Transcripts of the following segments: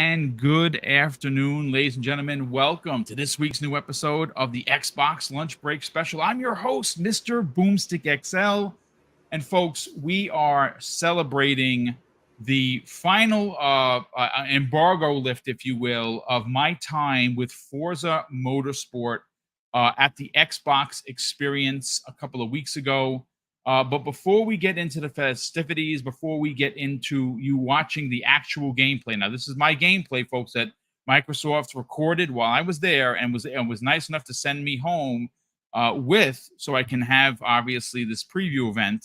And good afternoon, ladies and gentlemen. Welcome to this week's new episode of the Xbox Lunch Break Special. I'm your host, Mr. BoomStick XL. And folks, we are celebrating the final embargo lift, if you will, of my time with Forza Motorsport at the Xbox experience a couple of weeks ago. But before we get into the festivities, before we get into you watching the actual gameplay, now this is my gameplay, folks, that Microsoft recorded while I was there and was nice enough to send me home so I can have obviously this preview event.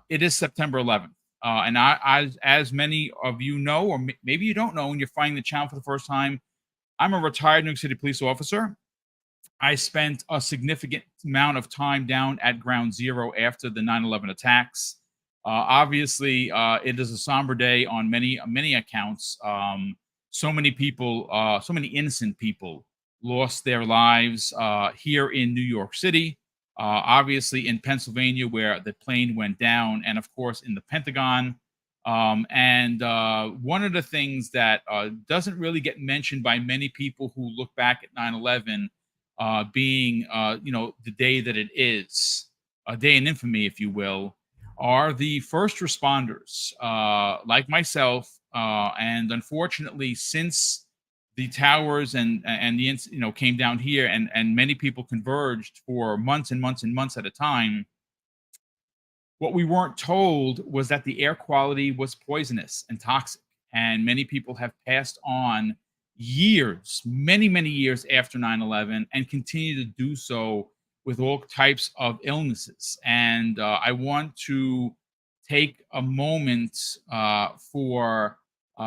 It is September 11th, and as many of you know, or maybe you don't know, when you're finding the channel for the first time, I'm a retired New York City police officer. I spent a significant amount of time down at Ground Zero after the 9/11 attacks. Obviously, it is a somber day on many accounts. So many people, so many innocent people lost their lives here in New York City, obviously in Pennsylvania where the plane went down, and of course in the Pentagon. And one of the things that doesn't really get mentioned by many people who look back at 9/11 being, the day that it is, a day in infamy, if you will, are the first responders, like myself. And unfortunately, since the towers and the came down here and many people converged for months and months and months at a time, what we weren't told was that the air quality was poisonous and toxic, and many people have passed on years, many years after 9/11, and continue to do so with all types of illnesses. And I want to take a moment for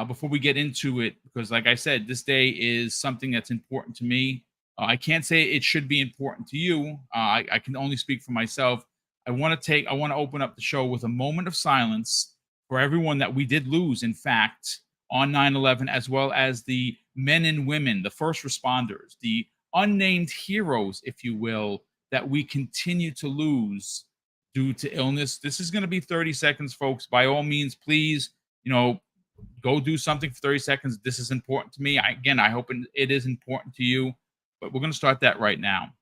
before we get into it, because like I said, this day is something that's important to me. I can't say it should be important to you. I can only speak for myself. I want to open up the show with a moment of silence for everyone that we did lose, in fact, on 9/11, as well as the men and women, the first responders, the unnamed heroes, if you will, that we continue to lose due to illness. This is going to be 30 seconds, folks. By all means, please, go do something for 30 seconds. This is important to me. I hope it is important to you, but we're going to start that right now.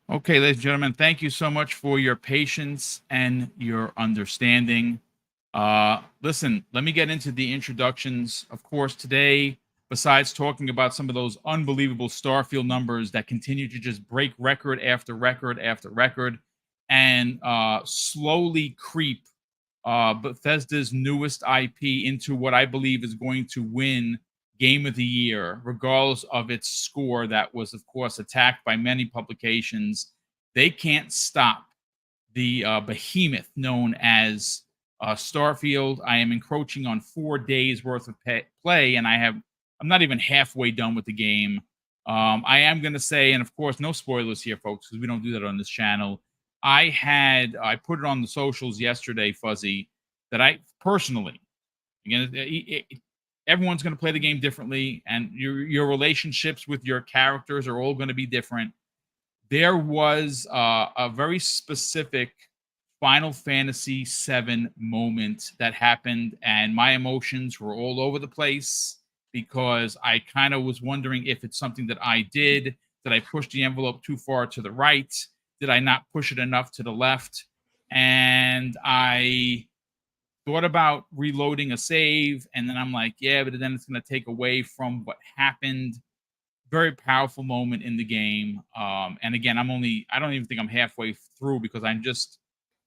Okay, ladies and gentlemen, thank you so much for your patience and your understanding. Listen, let me get into the introductions. Of course, today, besides talking about some of those unbelievable Starfield numbers that continue to just break record after record after record and slowly creep Bethesda's newest IP into what I believe is going to win Game of the Year, regardless of its score that was, of course, attacked by many publications. They can't stop the behemoth known as Starfield. I am encroaching on 4 days worth of play, and I'm not even halfway done with the game. I am going to say, and of course, no spoilers here, folks, because we don't do that on this channel. I put it on the socials yesterday, Fuzzy, that I personally, again, everyone's going to play the game differently, and your relationships with your characters are all going to be different. There was a very specific Final Fantasy VII moment that happened, and my emotions were all over the place because I kind of was wondering if it's something that I did. Did I push the envelope too far to the right? Did I not push it enough to the left? And I thought about reloading a save, and then I'm like, yeah, but then it's going to take away from what happened. Very powerful moment in the game. And again, I don't even think I'm halfway through because I'm just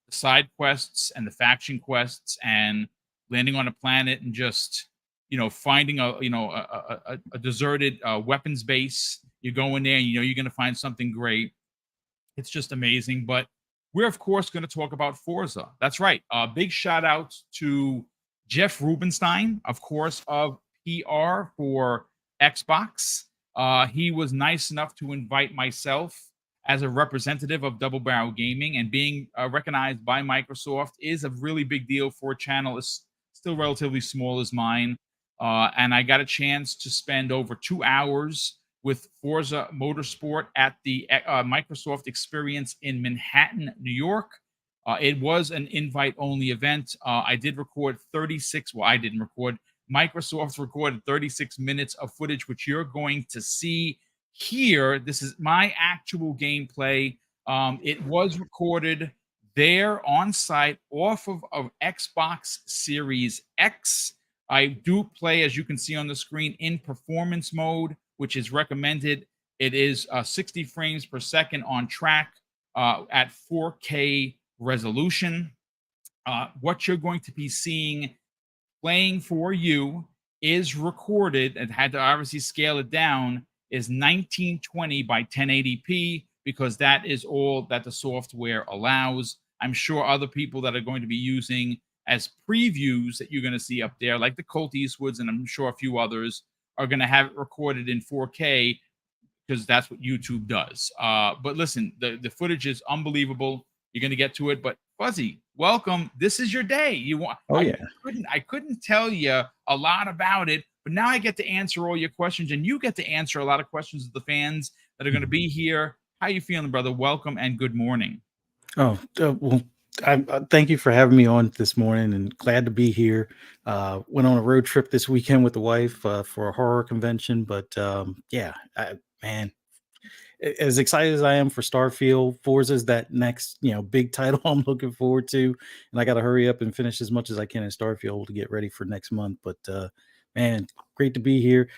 the side quests and the faction quests and landing on a planet and just, finding a deserted weapons base. You go in there and you're going to find something great. It's just amazing. But we're, of course, going to talk about Forza. That's right. Big shout out to Jeff Rubenstein, of course, of PR for Xbox. He was nice enough to invite myself as a representative of Double Barrel Gaming, and being recognized by Microsoft is a really big deal for a channel is still relatively small as mine. And I got a chance to spend over 2 hours with Forza Motorsport at the Microsoft Experience in Manhattan, New York. It was an invite-only event. I did record 36. Well, I didn't record. Microsoft recorded 36 minutes of footage, which you're going to see here. This is my actual gameplay. It was recorded there on site off of Xbox Series X. I do play, as you can see on the screen, in performance mode, which is recommended. It is 60 frames per second on track at 4K resolution. What you're going to be seeing playing for you is recorded, and had to obviously scale it down, is 1920 by 1080p, because that is all that the software allows. I'm sure other people that are going to be using as previews that you're going to see up there, like the Colt Eastwoods, and I'm sure a few others, are going to have it recorded in 4K, because that's what YouTube does. But listen, the footage is unbelievable. You're going to get to it. But Fuzzy, welcome. This is your day. You want? Oh yeah. I couldn't tell you a lot about it, but now I get to answer all your questions, and you get to answer a lot of questions of the fans that are going to be here. How you feeling, brother? Welcome and good morning. Oh well, I thank you for having me on this morning, and glad to be here. Went on a road trip this weekend with the wife for a horror convention, but yeah, man, as excited as I am for Starfield, Forza's that next big title I'm looking forward to, and I got to hurry up and finish as much as I can in Starfield to get ready for next month. But man, great to be here.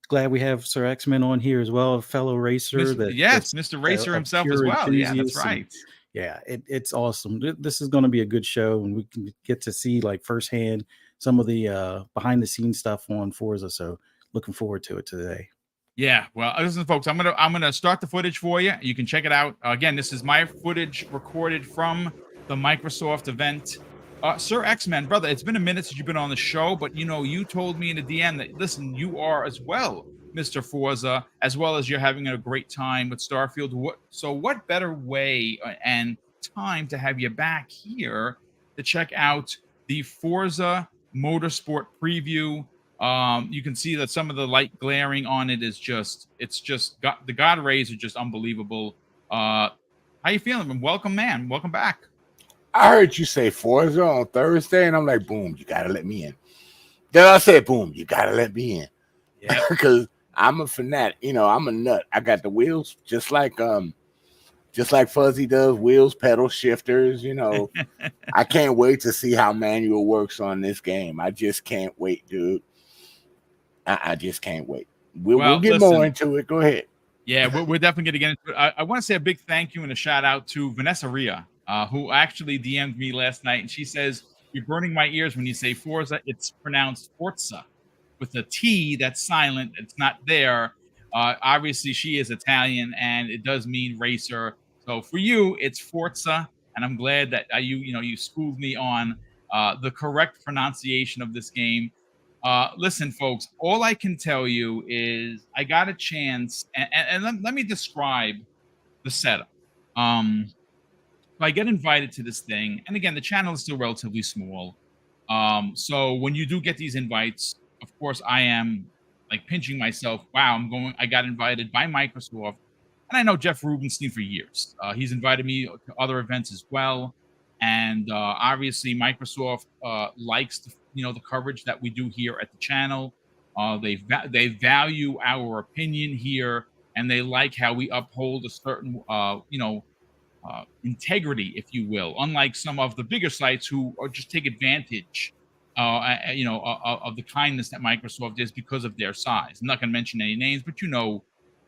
Glad we have Sir X-Men on here as well, a fellow racer Yes, that's Mr. Racer a himself as pure well. Yeah, that's enthusiast. right. Yeah, it's awesome. This is going to be a good show, and we can get to see like firsthand some of the behind the scenes stuff on Forza. So looking forward to it today. Yeah, well, listen, folks, I'm gonna start the footage for you. You can check it out. Again, this is my footage recorded from the Microsoft event. Sir X-Men, brother, it's been a minute since you've been on the show, but you told me in the DM that, listen, you are as well, Mr. Forza, as well as you're having a great time with Starfield. What better way and time to have you back here to check out the Forza Motorsport preview? You can see that some of the light glaring on it is the God rays are just unbelievable. How you feeling? Welcome, man. Welcome back. I heard you say Forza on Thursday, and I'm like, boom, you gotta let me in. Then I said, boom, you gotta let me in. Yeah, because I'm a fanatic. I'm a nut. I got the wheels just like Fuzzy does, wheels, pedal shifters. I can't wait to see how manual works on this game. I just can't wait, dude. I just can't wait. We'll get more into it. Go ahead. Yeah, we're definitely going to get into it. I want to say a big thank you and a shout out to Vanessa Ria, who actually DM'd me last night, and she says, "You're burning my ears when you say Forza. It's pronounced Forza with a T that's silent. It's not there." Obviously, she is Italian, and it does mean racer. So for you, it's Forza, and I'm glad that you schooled me on the correct pronunciation of this game. Listen, folks, all I can tell you is I got a chance, and let me describe the setup. I get invited to this thing, and again, the channel is still relatively small. So when you do get these invites, of course, I am like pinching myself. Wow, I got invited by Microsoft, and I know Jeff Rubenstein for years. He's invited me to other events as well, and obviously Microsoft likes the coverage that we do here at the channel. They value our opinion here, and they like how we uphold a certain integrity, if you will, unlike some of the bigger sites who just take advantage, of the kindness that Microsoft is because of their size. I'm not going to mention any names, but you know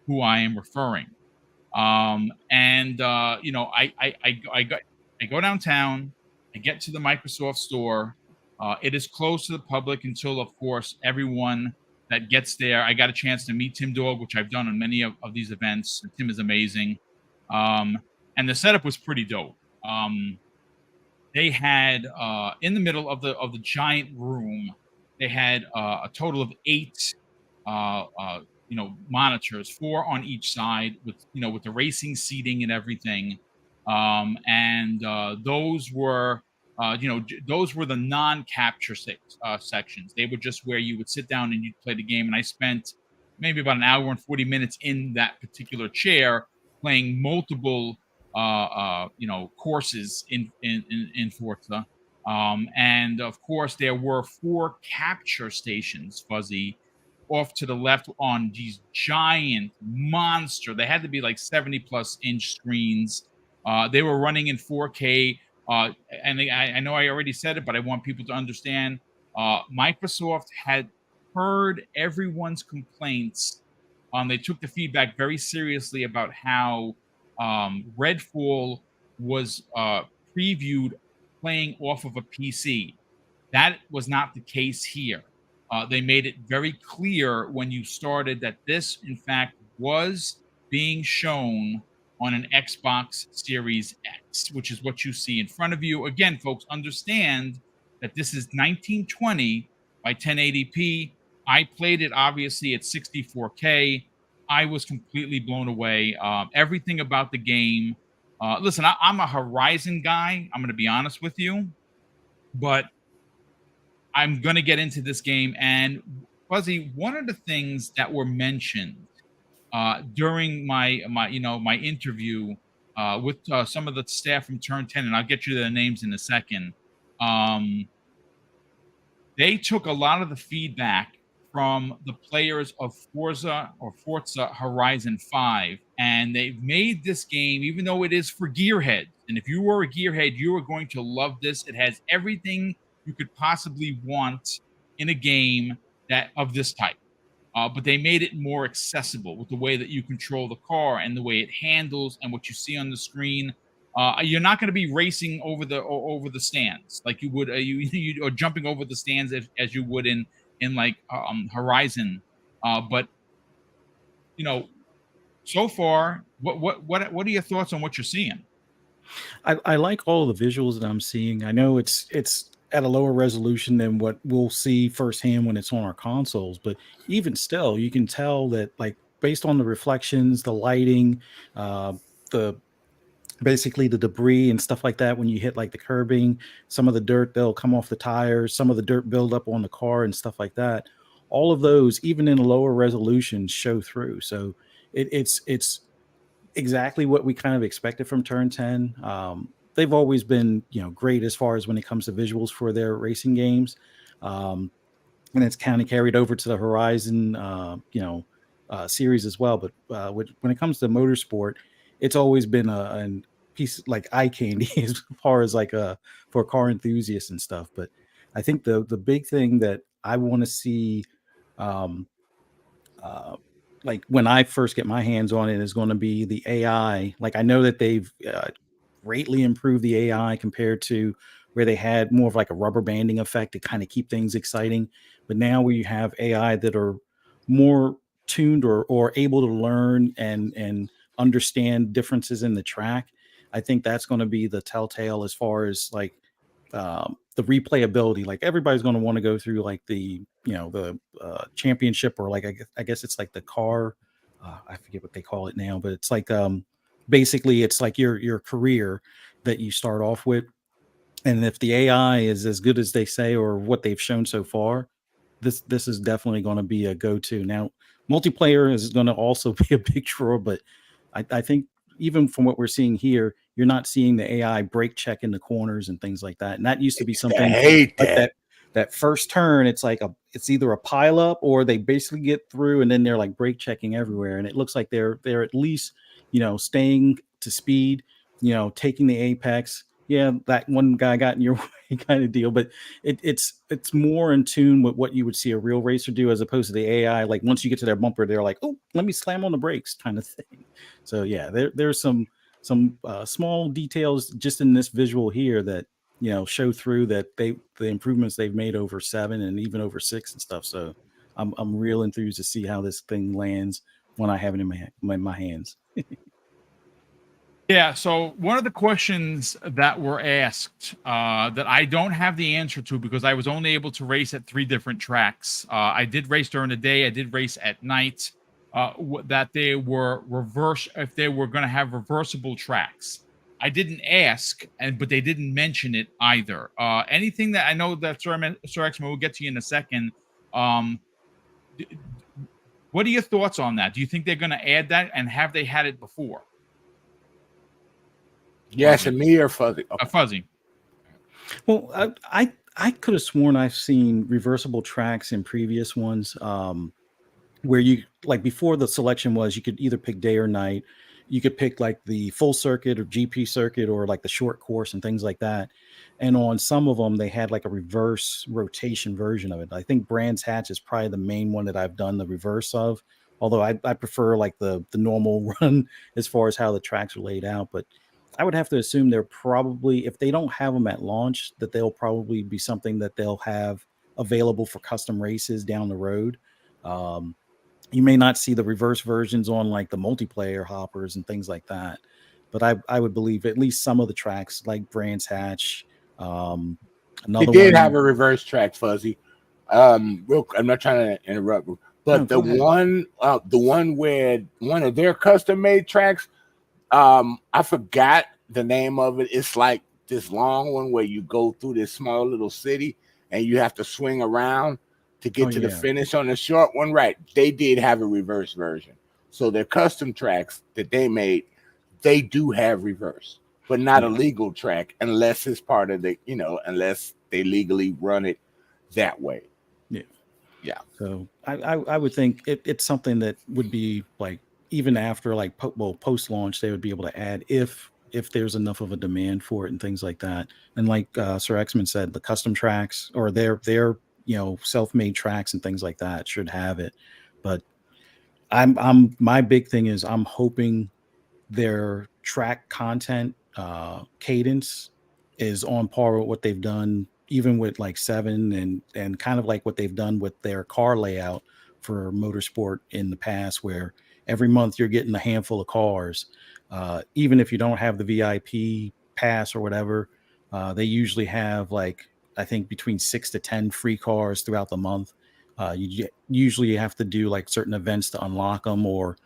who I am referring. I go downtown, I get to the Microsoft store. It is closed to the public until, of course, everyone that gets there. I got a chance to meet Tim Dog, which I've done on many of these events. Tim is amazing. And the setup was pretty dope. They had in the middle of the giant room, They had a total of 8 monitors, 4 on each side, with the racing seating and everything. And those were those were the non-capture sections. They were just where you would sit down and you'd play the game. And I spent maybe about an hour and 40 minutes in that particular chair playing multiple courses in Forza. And of course, there were 4 capture stations, Fuzzy, off to the left on these giant monster. They had to be like 70 plus inch screens. They were running in 4K. And I know I already said it, but I want people to understand. Microsoft had heard everyone's complaints. They took the feedback very seriously about how Redfall was previewed playing off of a PC. That was not the case here. They made it very clear when you started that this, in fact, was being shown on an Xbox Series X, which is what you see in front of you. Again, folks, understand that this is 1920 by 1080p. I played it obviously at 64K. I was completely blown away. Everything about the game. Listen, I'm a Horizon guy. I'm going to be honest with you, but I'm going to get into this game. And Fuzzy, one of the things that were mentioned during my interview with some of the staff from Turn 10, and I'll get you their names in a second. They took a lot of the feedback from the players of Forza Horizon 5, and they've made this game, even though it is for gearheads. And if you were a gearhead, you are going to love this. It has everything you could possibly want in a game that of this type. But they made it more accessible with the way that you control the car and the way it handles and what you see on the screen. You're not going to be racing over the stands like you would you or jumping over the stands as you would in like Horizon. But so far, what are your thoughts on what you're seeing? I like all the visuals that I'm seeing. I know it's at a lower resolution than what we'll see firsthand when it's on our consoles, but even still, you can tell that, like, based on the reflections, the lighting, the basically the debris and stuff like that, when you hit like the curbing, some of the dirt that'll come off the tires, some of the dirt build up on the car and stuff like that, all of those, even in a lower resolution, show through. So it's exactly what we kind of expected from Turn 10. They've always been, great as far as when it comes to visuals for their racing games. And it's kind of carried over to the Horizon, series as well. But when it comes to motorsport, it's always been a piece like eye candy as far as like for car enthusiasts and stuff. But I think the big thing that I want to see, like when I first get my hands on it, is going to be the AI. Like, I know that they've greatly improved the AI compared to where they had more of like a rubber banding effect to kind of keep things exciting. But now we have AI that are more tuned or able to learn and understand differences in the track. I think that's going to be the telltale as far as like the replayability. Like, everybody's going to want to go through like the championship, or like I guess it's like the car. I forget what they call it now, but it's like basically it's like your career that you start off with. And if the AI is as good as they say or what they've shown so far, this is definitely going to be a go-to. Now, multiplayer is going to also be a big draw, but I think even from what we're seeing here, you're not seeing the AI brake check in the corners and things like that. And that used to be something I hate like that first turn. It's like it's either a pile up or they basically get through and then they're like brake checking everywhere. And it looks like they're at least, staying to speed, taking the apex. Yeah, that one guy got in your way kind of deal, but it's more in tune with what you would see a real racer do, as opposed to the AI. Like, once you get to their bumper, they're like, "Oh, let me slam on the brakes," kind of thing. So yeah, there's some small details just in this visual here that show through that the improvements they've made over 7 and even over 6 and stuff. So I'm real enthused to see how this thing lands when I have it in my hands. Yeah, so one of the questions that were asked that I don't have the answer to because I was only able to race at 3 different tracks. I did race during the day, I did race at night. That they were if they were going to have reversible tracks. I didn't ask, but they didn't mention it either. Anything that I know that Sir X-Men will get to you in a second. Um, d- d- what are your thoughts on that? Do you think they're going to add that, and have they had it before? Yes, and me or Fuzzy? Fuzzy. Well, I could have sworn I've seen reversible tracks in previous ones. Where you like before the selection was you could either pick day or night. You could pick like the full circuit or GP circuit or like the short course and things like that. And on some of them, they had like a reverse rotation version of it. I think Brands Hatch is probably the main one that I've done the reverse of. Although I prefer like the normal run as far as how the tracks are laid out. But I would have to assume they're probably, if they don't have them at launch, that they'll probably be something that they'll have available for custom races down the road. Um, you may not see the reverse versions on like the multiplayer hoppers and things like that, but I would believe at least some of the tracks like Brands Hatch, They another did one. have a reverse track, Fuzzy. I'm not trying to interrupt, but No, the go ahead. one where one of their custom made tracks, I forgot the name of it. It's like this long one where you go through this small little city and you have to swing around to get to the finish on the short one. Right. They did have a reverse version. So their custom tracks that they made, they do have reverse, but not a legal track unless it's part of the, unless they legally run it that way. Yeah. So I would think it's something that would be like even after like post launch they would be able to add if there's enough of a demand for it and things like that. And like Sir X-Men said, the custom tracks or their self-made tracks and things like that should have it. But I'm my big thing is I'm hoping their track content cadence is on par with what they've done even with like 7 and kind of like what they've done with their car layout for motorsport in the past, where every month you're getting a handful of cars. Even if you don't have the VIP pass or whatever, they usually have like I think between 6 to 10 free cars throughout the month. You usually have to do like certain events to unlock them, or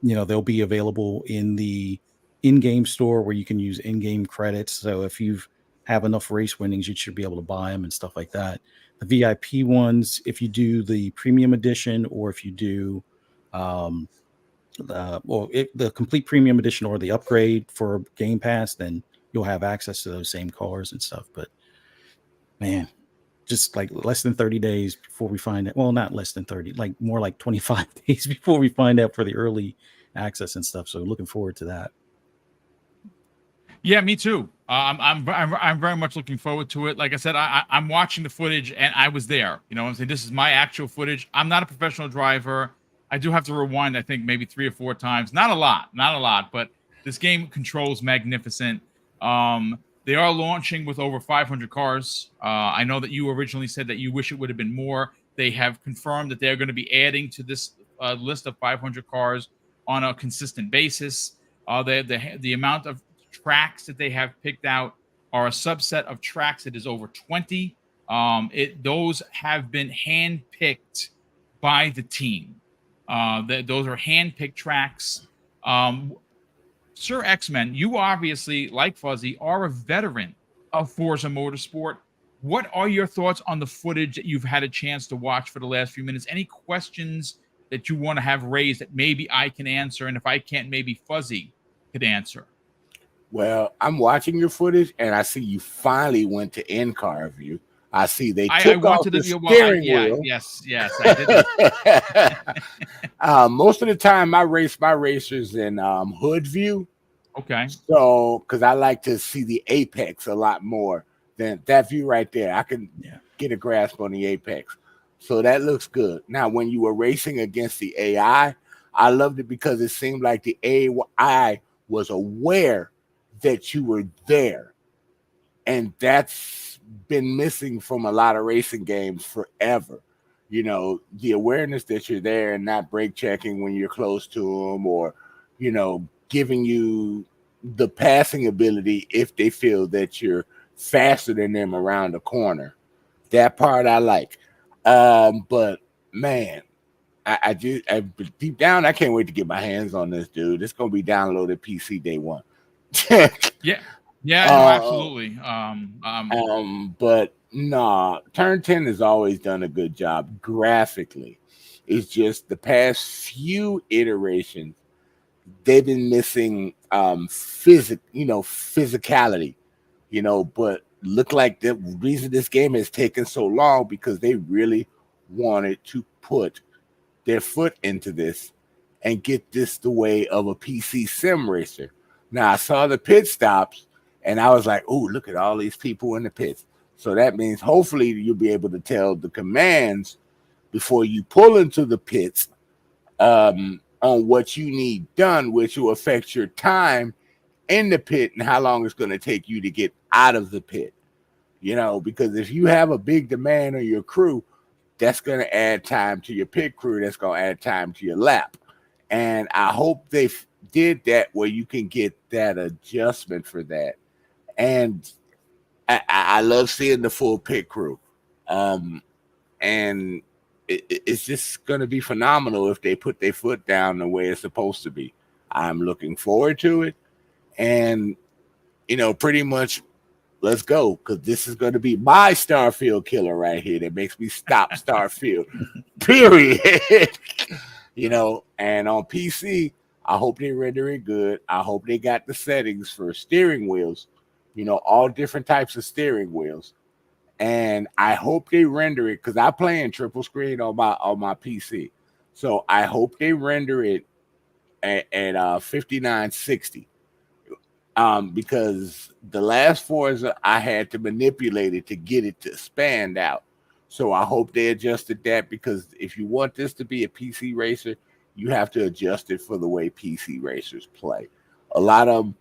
they'll be available in the in-game store where you can use in-game credits. So if you have enough race winnings, you should be able to buy them and stuff like that. The VIP ones, if you do the premium edition or if you do the complete premium edition or the upgrade for Game Pass, then you'll have access to those same cars and stuff. But man, just like less than 30 days before we find it. Well, not less than 30, like more like 25 days before we find out for the early access and stuff. So looking forward to that. Yeah, me too. I'm very much looking forward to it. Like I said, I'm watching the footage and I was there. You know what I'm saying? This is my actual footage. I'm not a professional driver. I do have to rewind, I think, maybe 3 or 4 times. Not a lot, but this game controls magnificent. They are launching with over 500 cars. I know that you originally said that you wish it would have been more. They have confirmed that they're going to be adding to this list of 500 cars on a consistent basis. The amount of tracks that they have picked out are a subset of tracks that is over 20. Those have been handpicked by the team. Those are handpicked tracks. Sir X-Men, you obviously, like Fuzzy, are a veteran of Forza Motorsport. What are your thoughts on the footage that you've had a chance to watch for the last few minutes? Any questions that you want to have raised that maybe I can answer? And if I can't, maybe Fuzzy could answer. Well, I'm watching your footage, and I see you finally went to in-car view. I see they took off the steering wheel. Yes, I did. Most of the time, I race my racers in hood view. Okay. So, because I like to see the apex a lot more than that view right there. I can get a grasp on the apex. So that looks good. Now, when you were racing against the AI, I loved it because it seemed like the AI was aware that you were there, and that's been missing from a lot of racing games forever. The awareness that you're there and not brake checking when you're close to them, or giving you the passing ability if they feel that you're faster than them around the corner. That part I like. But man, I deep down I can't wait to get my hands on this, dude. It's gonna be downloaded PC day one. Yeah, no, absolutely. But nah, Turn 10 has always done a good job graphically. It's just the past few iterations they've been missing physicality, but look like the reason this game has taken so long because they really wanted to put their foot into this and get this the way of a PC sim racer. Now I saw the pit stops and I was like, oh, look at all these people in the pits. So that means hopefully you'll be able to tell the commands before you pull into the pits on what you need done, which will affect your time in the pit and how long it's going to take you to get out of the pit. Because if you have a big demand on your crew, that's going to add time to your pit crew. That's going to add time to your lap. And I hope they did that where you can get that adjustment for that. And I love seeing the full pit crew. And it's just going to be phenomenal if they put their foot down the way it's supposed to be. I'm looking forward to it. And, pretty much let's go, because this is going to be my Starfield killer right here that makes me stop Starfield, period. And on PC, I hope they render it good. I hope they got the settings for steering wheels, all different types of steering wheels. And I hope they render it because I play in triple screen on my PC. So I hope they render it at 5960. Because the last Forza I had to manipulate it to get it to expand out. So I hope they adjusted that, because if you want this to be a PC racer, you have to adjust it for the way PC racers play. A lot of them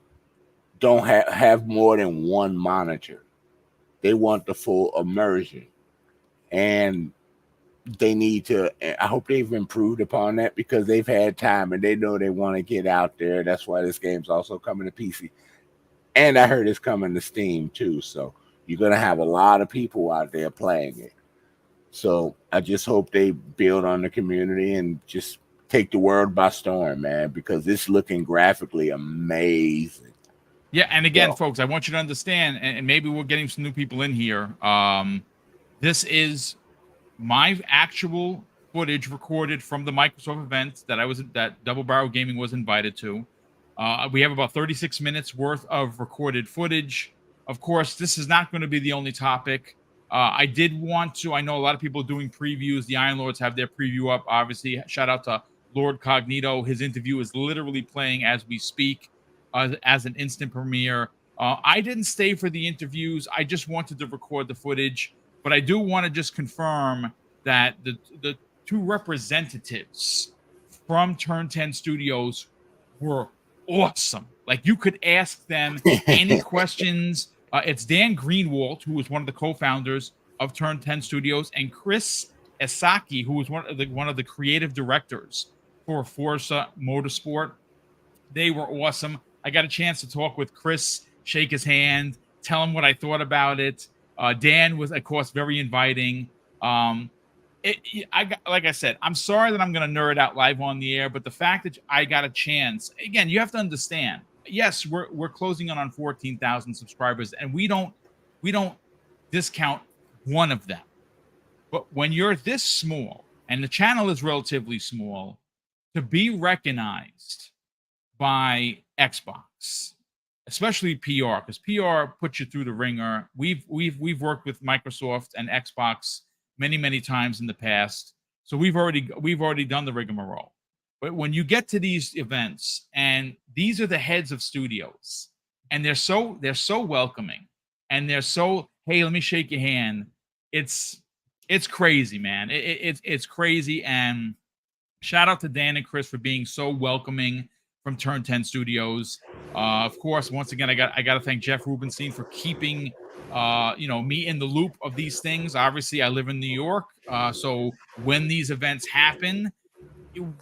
don't have more than one monitor. They want the full immersion. And they need to, I hope they've improved upon that, because they've had time and they know they want to get out there. That's why this game's also coming to PC. And I heard it's coming to Steam too. So you're going to have a lot of people out there playing it. So I just hope they build on the community and just take the world by storm, man, because it's looking graphically amazing. Yeah, and again, folks, I want you to understand, and maybe we're getting some new people in here. This is my actual footage recorded from the Microsoft event that Double Barrel Gaming was invited to. We have about 36 minutes worth of recorded footage. Of course, this is not going to be the only topic. I did want to, I know a lot of people are doing previews. The Iron Lords have their preview up, obviously. Shout out to Lord Cognito. His interview is literally playing as we speak as an instant premiere. I didn't stay for the interviews. I just wanted to record the footage. But I do want to just confirm that the two representatives from Turn 10 Studios were awesome. Like, you could ask them any questions. It's Dan Greenwald, who was one of the co-founders of Turn 10 Studios, and Chris Esaki, who was one of the creative directors for Forza Motorsport. They were awesome. I got a chance to talk with Chris, shake his hand, tell him what I thought about it. Dan was, of course, very inviting. Like I said, I'm sorry that I'm going to nerd out live on the air, but the fact that I got a chance, again, you have to understand. Yes, we're closing in on 14,000 subscribers, and we don't discount one of them. But when you're this small, and the channel is relatively small, to be recognized by Xbox, especially PR, because PR puts you through the ringer. We've worked with Microsoft and Xbox many times in the past, so we've already done the rigmarole. But when you get to these events, and these are the heads of studios, and they're so welcoming, and they're so, hey, let me shake your hand. It's crazy, man. It's crazy. And shout out to Dan and Chris for being so welcoming from Turn 10 Studios. Of course, once again, I got to thank Jeff Rubenstein for keeping me in the loop of these things. Obviously, I live in New York, so when these events happen,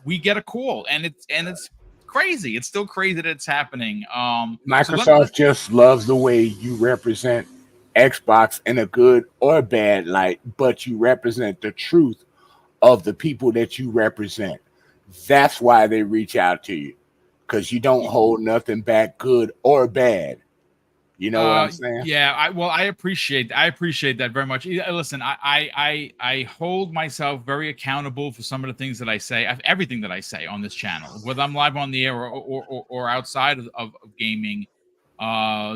we get a call, and it's crazy. It's still crazy that it's happening. Microsoft just loves the way you represent Xbox in a good or bad light, but you represent the truth of the people that you represent. That's why they reach out to you, because you don't hold nothing back, good or bad. You know what I'm saying? Yeah, I appreciate that very much. Listen, I hold myself very accountable for some of the things that I say, everything that I say on this channel, whether I'm live on the air or outside of gaming.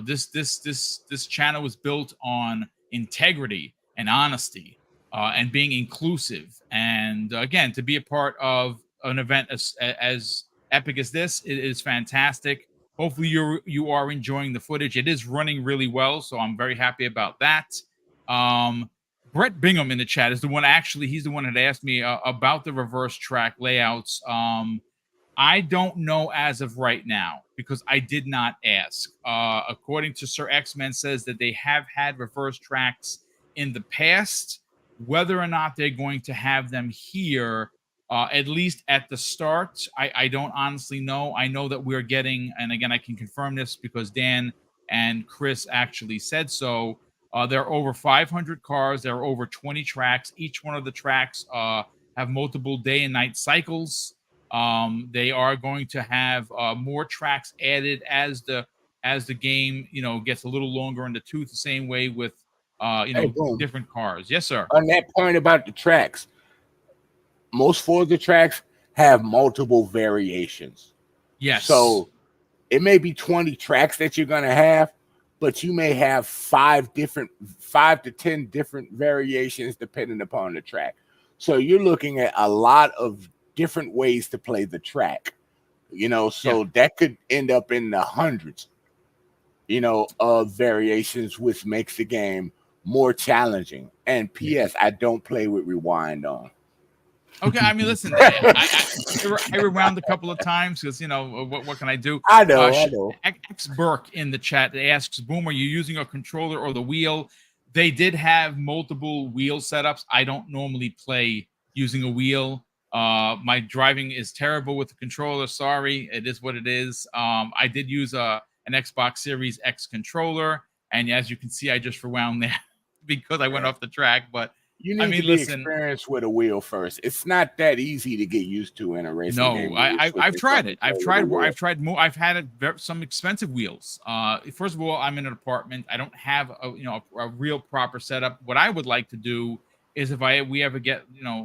This channel was built on integrity and honesty, and being inclusive. And again, to be a part of an event as epic as this, it is fantastic. Hopefully you are enjoying the footage. It is running really well, so I'm very happy about that. Brett Bingham in the chat is the one. Actually, he's the one that asked me about the reverse track layouts. I don't know as of right now because I did not ask. According to Sir X-Men, says that they have had reverse tracks in the past. Whether or not they're going to have them here, at least at the start, I don't honestly know. I know that we're getting, and again, I can confirm this because Dan and Chris actually said so. There are over 500 cars. There are over 20 tracks. Each one of the tracks have multiple day and night cycles. They are going to have more tracks added as the game, gets a little longer in the tooth. The same way with different cars. Yes, sir. On that point about the tracks, most Forza tracks have multiple variations. Yes. So it may be 20 tracks that you're going to have, but you may have 5 to 10 different variations depending upon the track. So you're looking at a lot of different ways to play the track, so that could end up in the hundreds, of variations, which makes the game more challenging. And P.S., I don't play with rewind on. Okay, I mean, listen, I rewound a couple of times because what can I do? I know. X Burke in the chat asks, "Boom, are you using a controller or the wheel?" They did have multiple wheel setups. I don't normally play using a wheel. My driving is terrible with the controller. Sorry, it is what it is. I did use an Xbox Series X controller, and as you can see, I just rewound there because I went off the track, but. You need to be experienced with a wheel first. It's not that easy to get used to in a racing game. I've tried it. I've tried. I've had some expensive wheels. First of all, I'm in an apartment. I don't have a real proper setup. What I would like to do is if we ever get,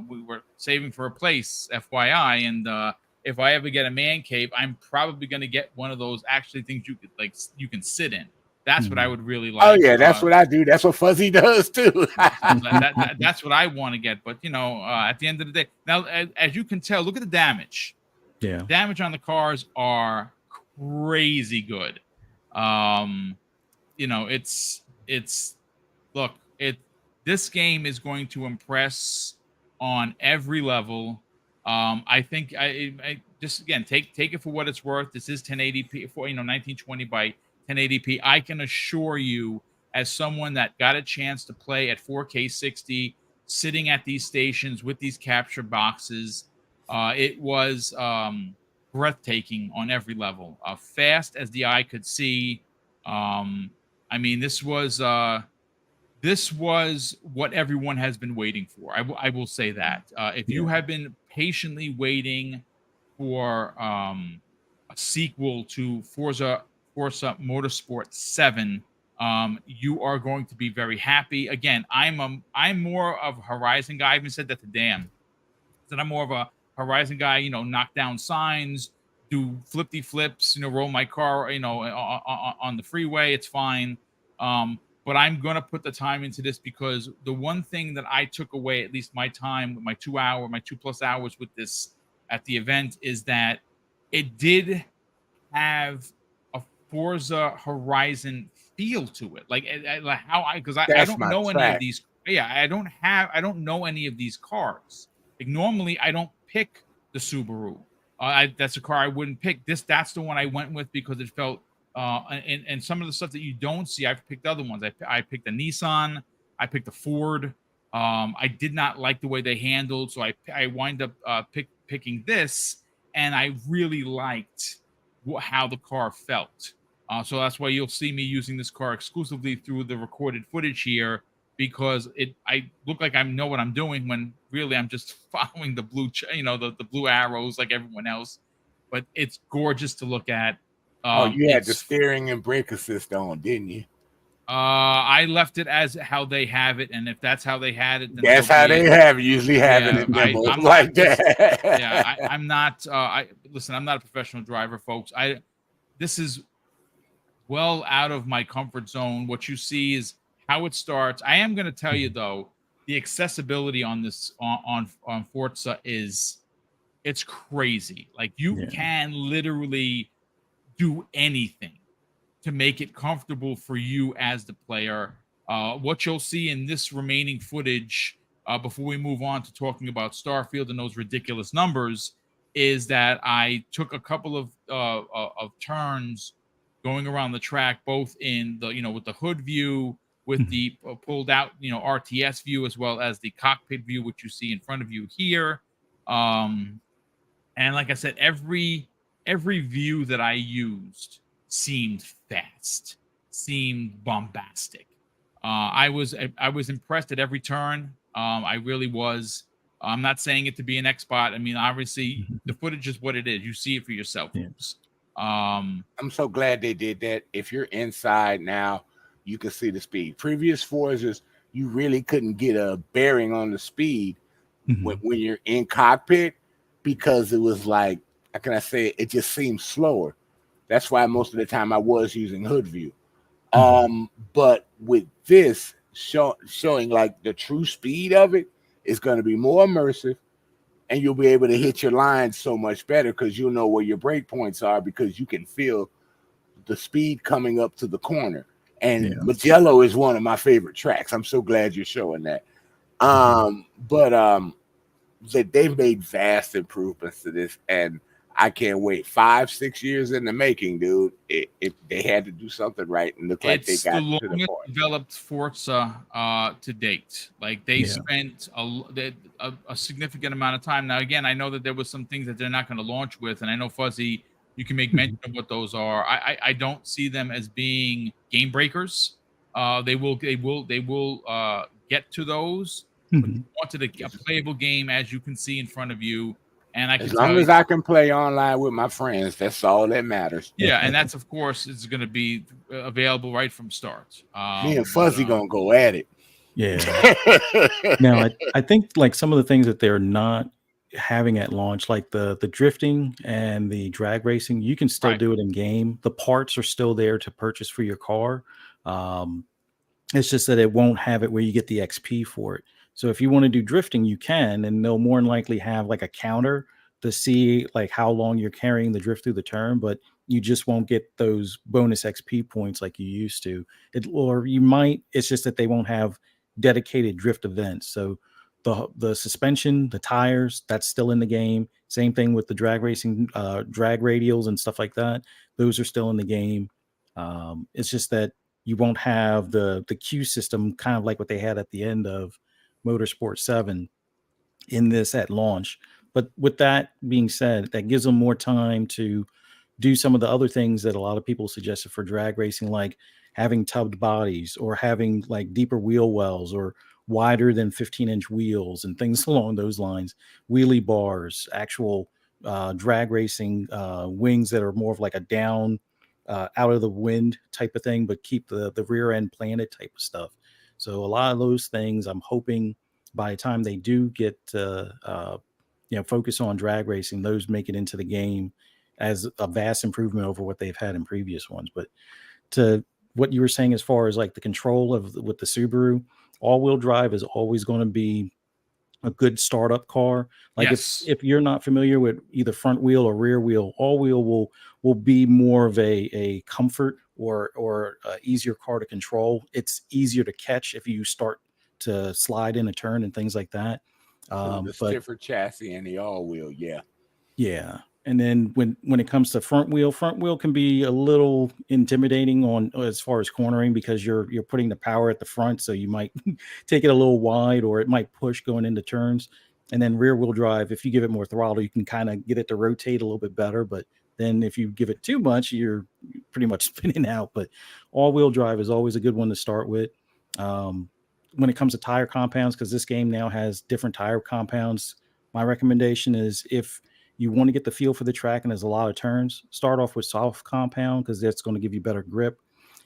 we were saving for a place, FYI, and if I ever get a man cave, I'm probably going to get one of those actually things you can sit in. That's what I would really like. Oh yeah, that's what I do. That's what Fuzzy does too. That's what I want to get. But at the end of the day, now as you can tell, look at the damage. Yeah, damage on the cars are crazy good. This game is going to impress on every level. I think I just again take it for what it's worth. This is 1080p for 1920 by 1080p. I can assure you, as someone that got a chance to play at 4K 60, sitting at these stations with these capture boxes, it was breathtaking on every level. Fast as the eye could see. I mean, this was what everyone has been waiting for. I will say that. If you have been patiently waiting for a sequel to Forza Motorsport 7, you are going to be very happy. Again, I'm more of a Horizon guy. I even said that to Dan. That I'm more of a Horizon guy. Knock down signs, do flippy flips. Roll my car. On the freeway, it's fine. But I'm gonna put the time into this because the one thing that I took away, at least my time, my 2+ hours with this at the event, is that it did have a Forza Horizon feel to it, like how because I don't know any of these. Yeah, I don't know any of these cars. Like normally, I don't pick the Subaru. That's a car I wouldn't pick. That's the one I went with because it felt. And some of the stuff that you don't see, I've picked other ones. I picked a Nissan. I picked a Ford. I did not like the way they handled, so I wind up picking this. and I really liked how the car felt. So that's why you'll see me using this car exclusively through the recorded footage here, because I look like I know what I'm doing when really I'm just following the blue, the blue arrows like everyone else. But it's gorgeous to look at. Oh, you had the It's steering and brake assist on, didn't you? I left it as how they have it, and if that's how they had it, then That's so how be they it. have it. Usually have it Yeah, in memos I'm like not. that. Yeah, I'm not. I listen. I'm not a professional driver, folks. This is well out of my comfort zone. What you see is how it starts. I am going to tell you though, the accessibility on this on Forza is it's crazy. Like you Yeah. can literally do anything to make it comfortable for you as the player. What you'll see in this remaining footage, before we move on to talking about Starfield and those ridiculous numbers, is that I took a couple of turns going around the track, both in the with the hood view, with Mhm. the pulled out RTS view, as well as the cockpit view, which you see in front of you here. And like I said, every view that I used seemed fast, seemed bombastic. I was impressed at every turn. I really was. I'm not saying it to be an expert. I mean, obviously, the footage is what it is. You see it for yourself, Yeah. folks. I'm so glad they did that. If you're inside now, you can see the speed. Previous Forzas, you really couldn't get a bearing on the speed Mhm. when you're in cockpit, because it was like, how can I say it? It just seemed slower. That's why most of the time I was using hood view. But with this showing like the true speed of it, is going to be more immersive, and you'll be able to hit your lines so much better because you'll know where your break points are, because you can feel the speed coming up to the corner. And Yeah. Magello is one of my favorite tracks. I'm so glad you're showing that. But that they've made vast improvements to this, and I can't wait. 5-6 years in the making, dude. If they had to do something right, and look like they It's the got to the longest point. developed Forza to date. Like they Yeah. spent a significant amount of time. Now, again, I know that there was some things that they're not going to launch with, and I know Fuzzy, you can make mention of what those are. I don't see them as being game breakers. They will get to those, but you Mhm. wanted a playable game, as you can see in front of you, and I can As long tell you. as I can play online with my friends, that's all that matters. Yeah, and that's of course is going to be available right from start. Me and Fuzzy gonna go at it. Yeah. Now, I think like some of the things that they're not having at launch, like the drifting and the drag racing, you can still Right. do it in game. The parts are still there to purchase for your car. Um, it's just that it won't have it where you get the XP for it. So if you want to do drifting, you can, and they'll more than likely have like a counter to see like how long you're carrying the drift through the turn, but you just won't get those bonus XP points like you used to. Or you might. It's just that they won't have dedicated drift events. So the suspension, the tires, that's still in the game. Same thing with the drag racing, drag radials and stuff like that. Those are still in the game. It's just that you won't have the queue system, kind of like what they had at the end of Motorsport 7 in this at launch. But with that being said, that gives them more time to do some of the other things that a lot of people suggested for drag racing, like having tubbed bodies or having like deeper wheel wells or wider than 15-inch wheels and things along those lines, wheelie bars, actual drag racing wings that are more of like a down out of the wind type of thing, but keep the rear end planted type of stuff. So a lot of those things I'm hoping by the time they do get focus on drag racing, those make it into the game as a vast improvement over what they've had in previous ones. But to what you were saying, as far as like the control of with the Subaru, all-wheel drive is always going to be a good startup car. Like Yes. if you're not familiar with either front wheel or rear wheel, all wheel will be more of a comfort or easier car to control. It's easier to catch if you start to slide in a turn and things like that. So the But stiffer chassis and the all wheel, yeah. yeah. And then when it comes to front wheel can be a little intimidating on as far as cornering, because you're putting the power at the front, so you might take it a little wide or it might push going into turns. And then rear wheel drive, if you give it more throttle, you can kind of get it to rotate a little bit better. But then if you give it too much, you're pretty much spinning out. But all wheel drive is always a good one to start with. When it comes to tire compounds, because this game now has different tire compounds, my recommendation is if you want to get the feel for the track and there's a lot of turns, start off with soft compound because that's going to give you better grip.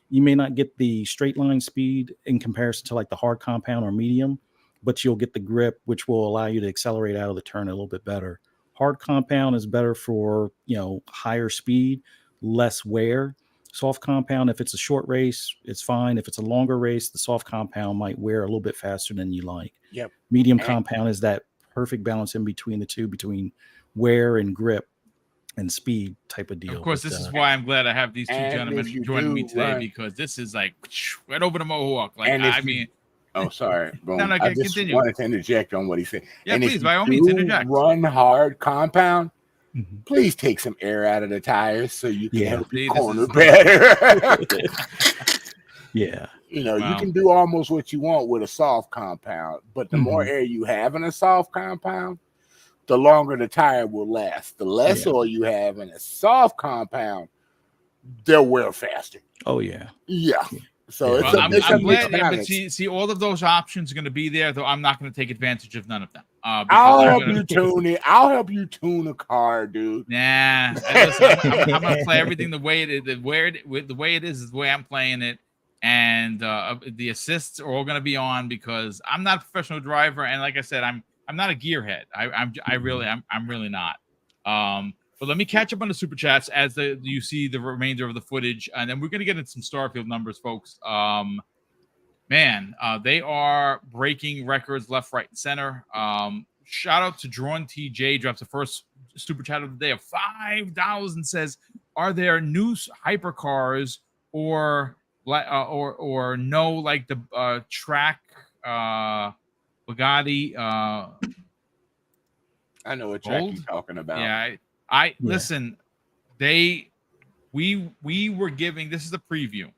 You may not get the straight line speed in comparison to like the hard compound or medium, but you'll get the grip, which will allow you to accelerate out of the turn a little bit better. Hard compound is better for, higher speed, less wear. Soft compound, if it's a short race, it's fine. If it's a longer race, the soft compound might wear a little bit faster than you like. Yep. Medium compound is that perfect balance in between the two, between wear and grip and speed type of deal. Of course, this is why I'm glad I have these two gentlemen joining me today, because this is like right over the Mohawk. Oh, sorry. Boom. No, I just continue. wanted to interject on what he said. Yeah, and please, by all means, interject. Run hard compound. Please take some air out of the tires so you can help your corner better. Yeah. You can do almost what you want with a soft compound, but the more air you have in a soft compound, the longer the tire will last. The less oil you have in a soft compound, they'll wear faster. Oh, yeah. Yeah. So I'm glad. But see, all of those options are going to be there, though I'm not going to take advantage of none of them. I'll help you tune it. I'll help you tune a car, dude. Nah, I'm going to play everything the way it is. The way it is the way I'm playing it, and the assists are all going to be on because I'm not a professional driver, and like I said, I'm not a gearhead. I'm really not. But let me catch up on the super chats as you see the remainder of the footage, and then we're going to get into some Starfield numbers, folks. They are breaking records left, right, and center. Shout out to Drawn TJ, drops the first super chat of the day of $5 and says, "Are there new hypercars or no like the track Bugatti?" I know what track you're talking about. Yeah. Listen, we were giving, this is the preview.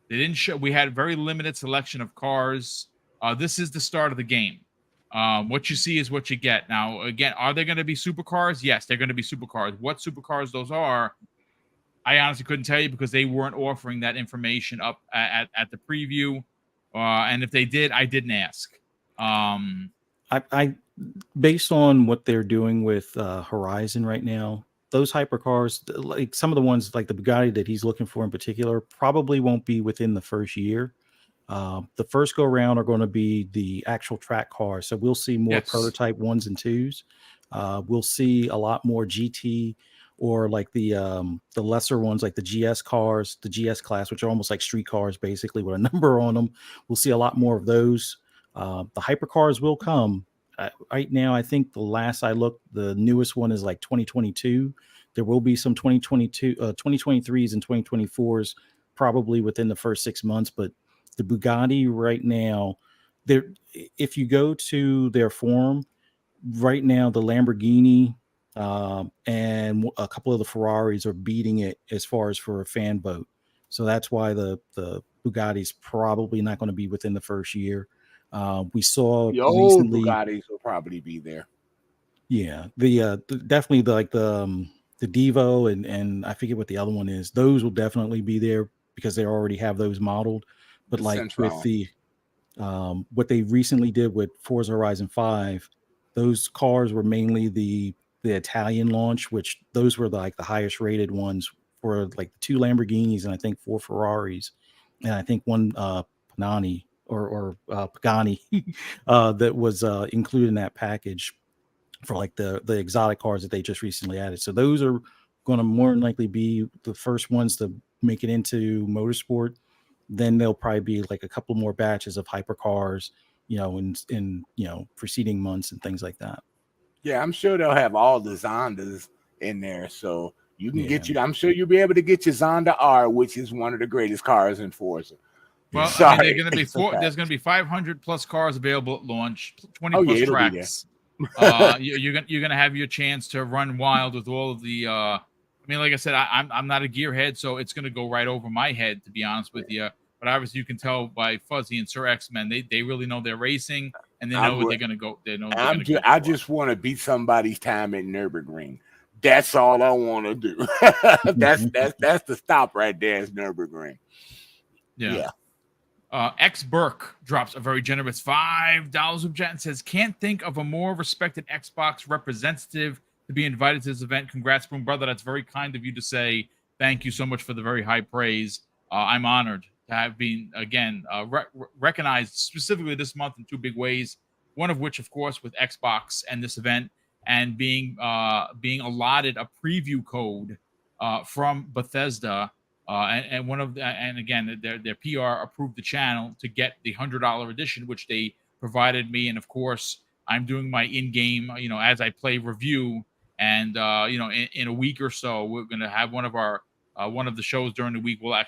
They didn't show, we had a very limited selection of cars. This is the start of the game. What you see is what you get. Now, again, are they going to be supercars? Yes, they're going to be supercars. What supercars those are, I honestly couldn't tell you because they weren't offering that information up at the preview. And if they did, I didn't ask. I based on what they're doing with Horizon right now, those hypercars, like some of the ones like the Bugatti that he's looking for in particular, probably won't be within the first year. The first go around are going to be the actual track cars, so we'll see more prototype 1s and 2s. We'll see a lot more GT or like the lesser ones, like the GS cars, the GS class, which are almost like street cars, basically with a number on them. We'll see a lot more of those. The hypercars will come. Right now, I think the last I looked, the newest one is like 2022. There will be some 2023s and 2024s probably within the first 6 months. But the Bugatti right now, if you go to their forum, right now the Lamborghini and a couple of the Ferraris are beating it as far as for a fan vote. So that's why the Bugatti's probably not going to be within the first year. We saw the old Bugattis will probably be there. Yeah, definitely the Devo and I forget what the other one is. Those will definitely be there because they already have those modeled. But like Central. With the what they recently did with Forza Horizon 5, those cars were mainly the Italian launch, which those were the highest rated ones for like the 2 Lamborghinis and I think 4 Ferraris and I think 1 Panani. Or Pagani that was included in that package for like the exotic cars that they just recently added. So those are going to more than likely be the first ones to make it into motorsport. Then there'll probably be like a couple more batches of hypercars, in preceding months and things like that. Yeah, I'm sure they'll have all the Zondas in there, so you can I'm sure you'll be able to get your Zonda R, which is one of the greatest cars in Forza. Well, I mean, they're going to be there's going to be 500 plus cars available at launch, 20 plus tracks. You're going to have your chance to run wild with all of the. I mean, like I said, I'm not a gearhead, so it's going to go right over my head, to be honest with you. But obviously, you can tell by Fuzzy and Sir X-Men, they really know their racing. and they know what they're gonna go. They know what they're gonna go I for. just want to beat somebody's time at Nürburgring. That's all I want to do. that's the stop right there. Is Nürburgring. Yeah. X Burke drops a very generous $5 super chat and says, "Can't think of a more respected Xbox representative to be invited to this event. Congrats, Boom Brother. That's very kind of you to say. Thank you so much for the very high praise. I'm honored to have been again recognized specifically this month in two big ways. One of which, of course, with Xbox and this event, and being allotted a preview code from Bethesda." And one of the, and again, their PR approved the channel to get the $100 edition, which they provided me. And of course, I'm doing my in-game, as I play review. And in a week or so, we're going to have one of the shows during the week. We're going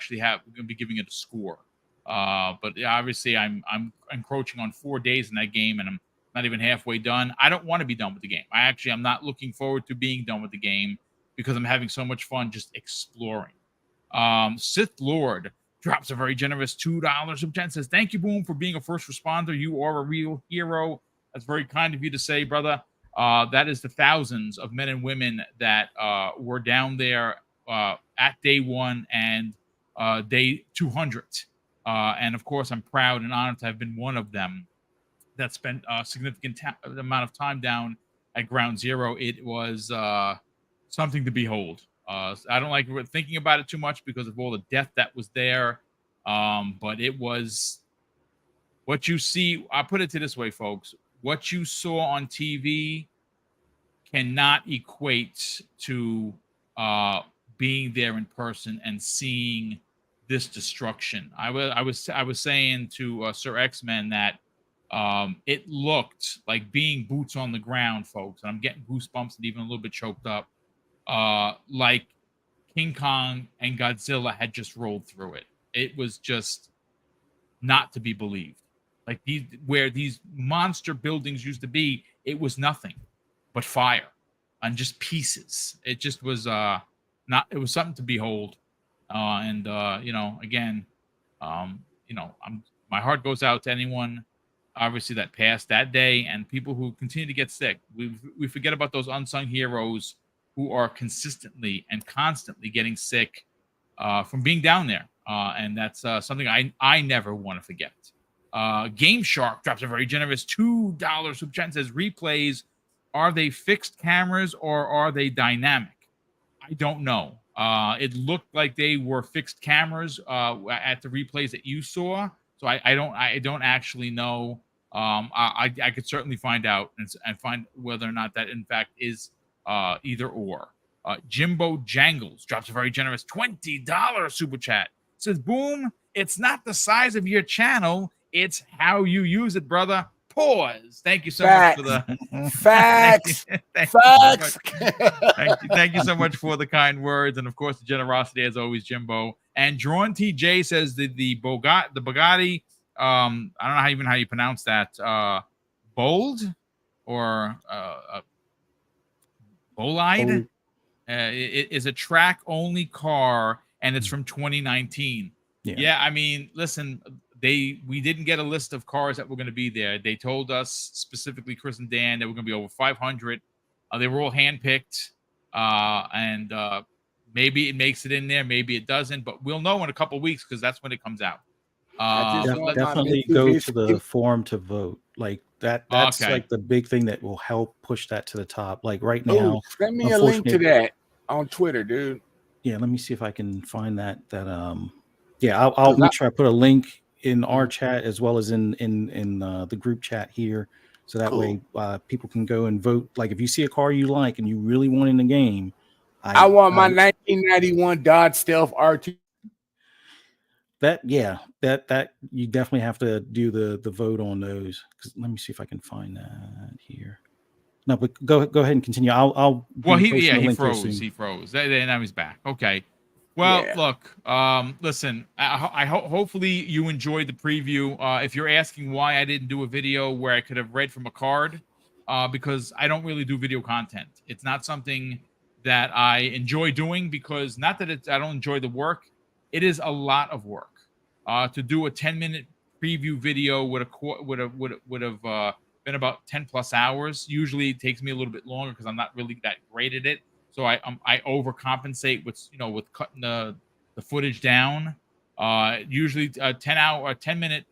to be giving it a score. But obviously, I'm encroaching on 4 days in that game, and I'm not even halfway done. I don't want to be done with the game. I'm not looking forward to being done with the game because I'm having so much fun just exploring. Sith Lord drops a very generous $2 super chat. Says, "Thank you, Boom, for being a first responder. You are a real hero." That's very kind of you to say, brother. That is the thousands of men and women that were down there at day 1 and day 200. And of course, I'm proud and honored to have been one of them that spent a significant amount of time down at Ground Zero. It was something to behold. I don't like thinking about it too much because of all the death that was there. But it was what you see. I'll put it to this way, folks. What you saw on TV cannot equate to being there in person and seeing this destruction. I was saying to Sir X-Men that it looked like being boots on the ground, folks. And I'm getting goosebumps and even a little bit choked up. Like King Kong and Godzilla had just rolled through it. It was just not to be believed. Like where these monster buildings used to be, it was nothing but fire and just pieces. It just was it was something to behold. Again, my heart goes out to anyone obviously that passed that day and people who continue to get sick. We forget about those unsung heroes who are consistently and constantly getting sick from being down there. And that's something I never want to forget. Game Shark drops a very generous $2 super chat and says, "Replays, are they fixed cameras or are they dynamic?" I don't know. It looked like they were fixed cameras at the replays that you saw. So I don't actually know. I could certainly find out and find whether or not that in fact is either or. Jimbo Jangles drops a very generous $20 super chat. Says, "Boom, it's not the size of your channel, it's how you use it, brother. Pause." Thank you so much for the facts. Thank you so much for the kind words and of course the generosity as always, Jimbo. And Drawn TJ says the Bugatti. I don't know how you pronounce that. Bold or Bolide. It is a track only car and it's from 2019. Yeah, I mean, listen, we didn't get a list of cars that were going to be there. They told us specifically, Chris and Dan, that we're going to be over 500. They were all handpicked, and maybe it makes it in there, maybe it doesn't, but we'll know in a couple of weeks because that's when it comes out. Definitely go to the forum to vote. Like that's okay. Like the big thing that will help push that to the top. Like right now, send me a link to that on Twitter, dude. Yeah, let me see if I can find that. I'll make sure I put a link in our chat as well as in the group chat here, so that way people can go and vote. Like if you see a car you like and you really want in the game, I want my 1991 Dodge Stealth R2. That you definitely have to do the vote on those. Let me see if I can find that here. No, but go ahead and continue. I'll he froze. He froze. Now he's back. Okay. Well, look, listen, I hopefully you enjoyed the preview. If you're asking why I didn't do a video where I could have read from a card, because I don't really do video content. It's not something that I enjoy doing because not that I don't enjoy the work. It is a lot of work to do a 10-minute preview video would have been about 10 plus hours. Usually it takes me a little bit longer because I'm not really that great at it. So I overcompensate with cutting the footage down. Usually a 10-minute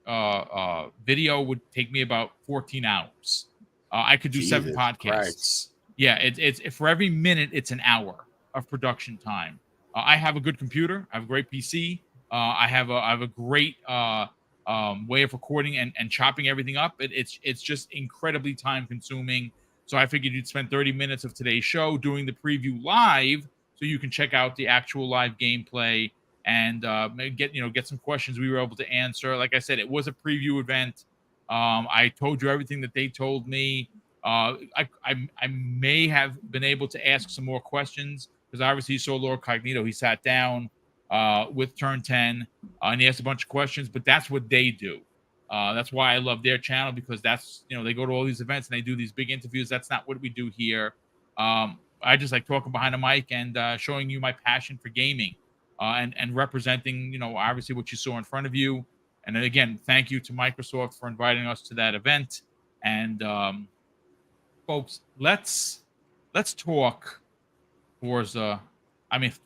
video would take me about 14 hours. I could do 7 Jesus podcasts. Christ. Yeah, it's for every minute it's an hour of production time. I have a good computer. I have a great PC. I have a great way of recording and chopping everything up. It's just incredibly time consuming. So I figured you'd spend 30 minutes of today's show doing the preview live, so you can check out the actual live gameplay and get some questions we were able to answer. Like I said, it was a preview event. I told you everything that they told me. I may have been able to ask some more questions because obviously you saw Lord Cognito. He sat down with Turn 10 and he asked a bunch of questions, but that's what they do. That's why I love their channel, because that's, they go to all these events and they do these big interviews. That's not what we do here. I just like talking behind a mic and showing you my passion for gaming and representing, obviously what you saw in front of you. And then again, thank you to Microsoft for inviting us to that event. And folks, let's talk Forza. Let's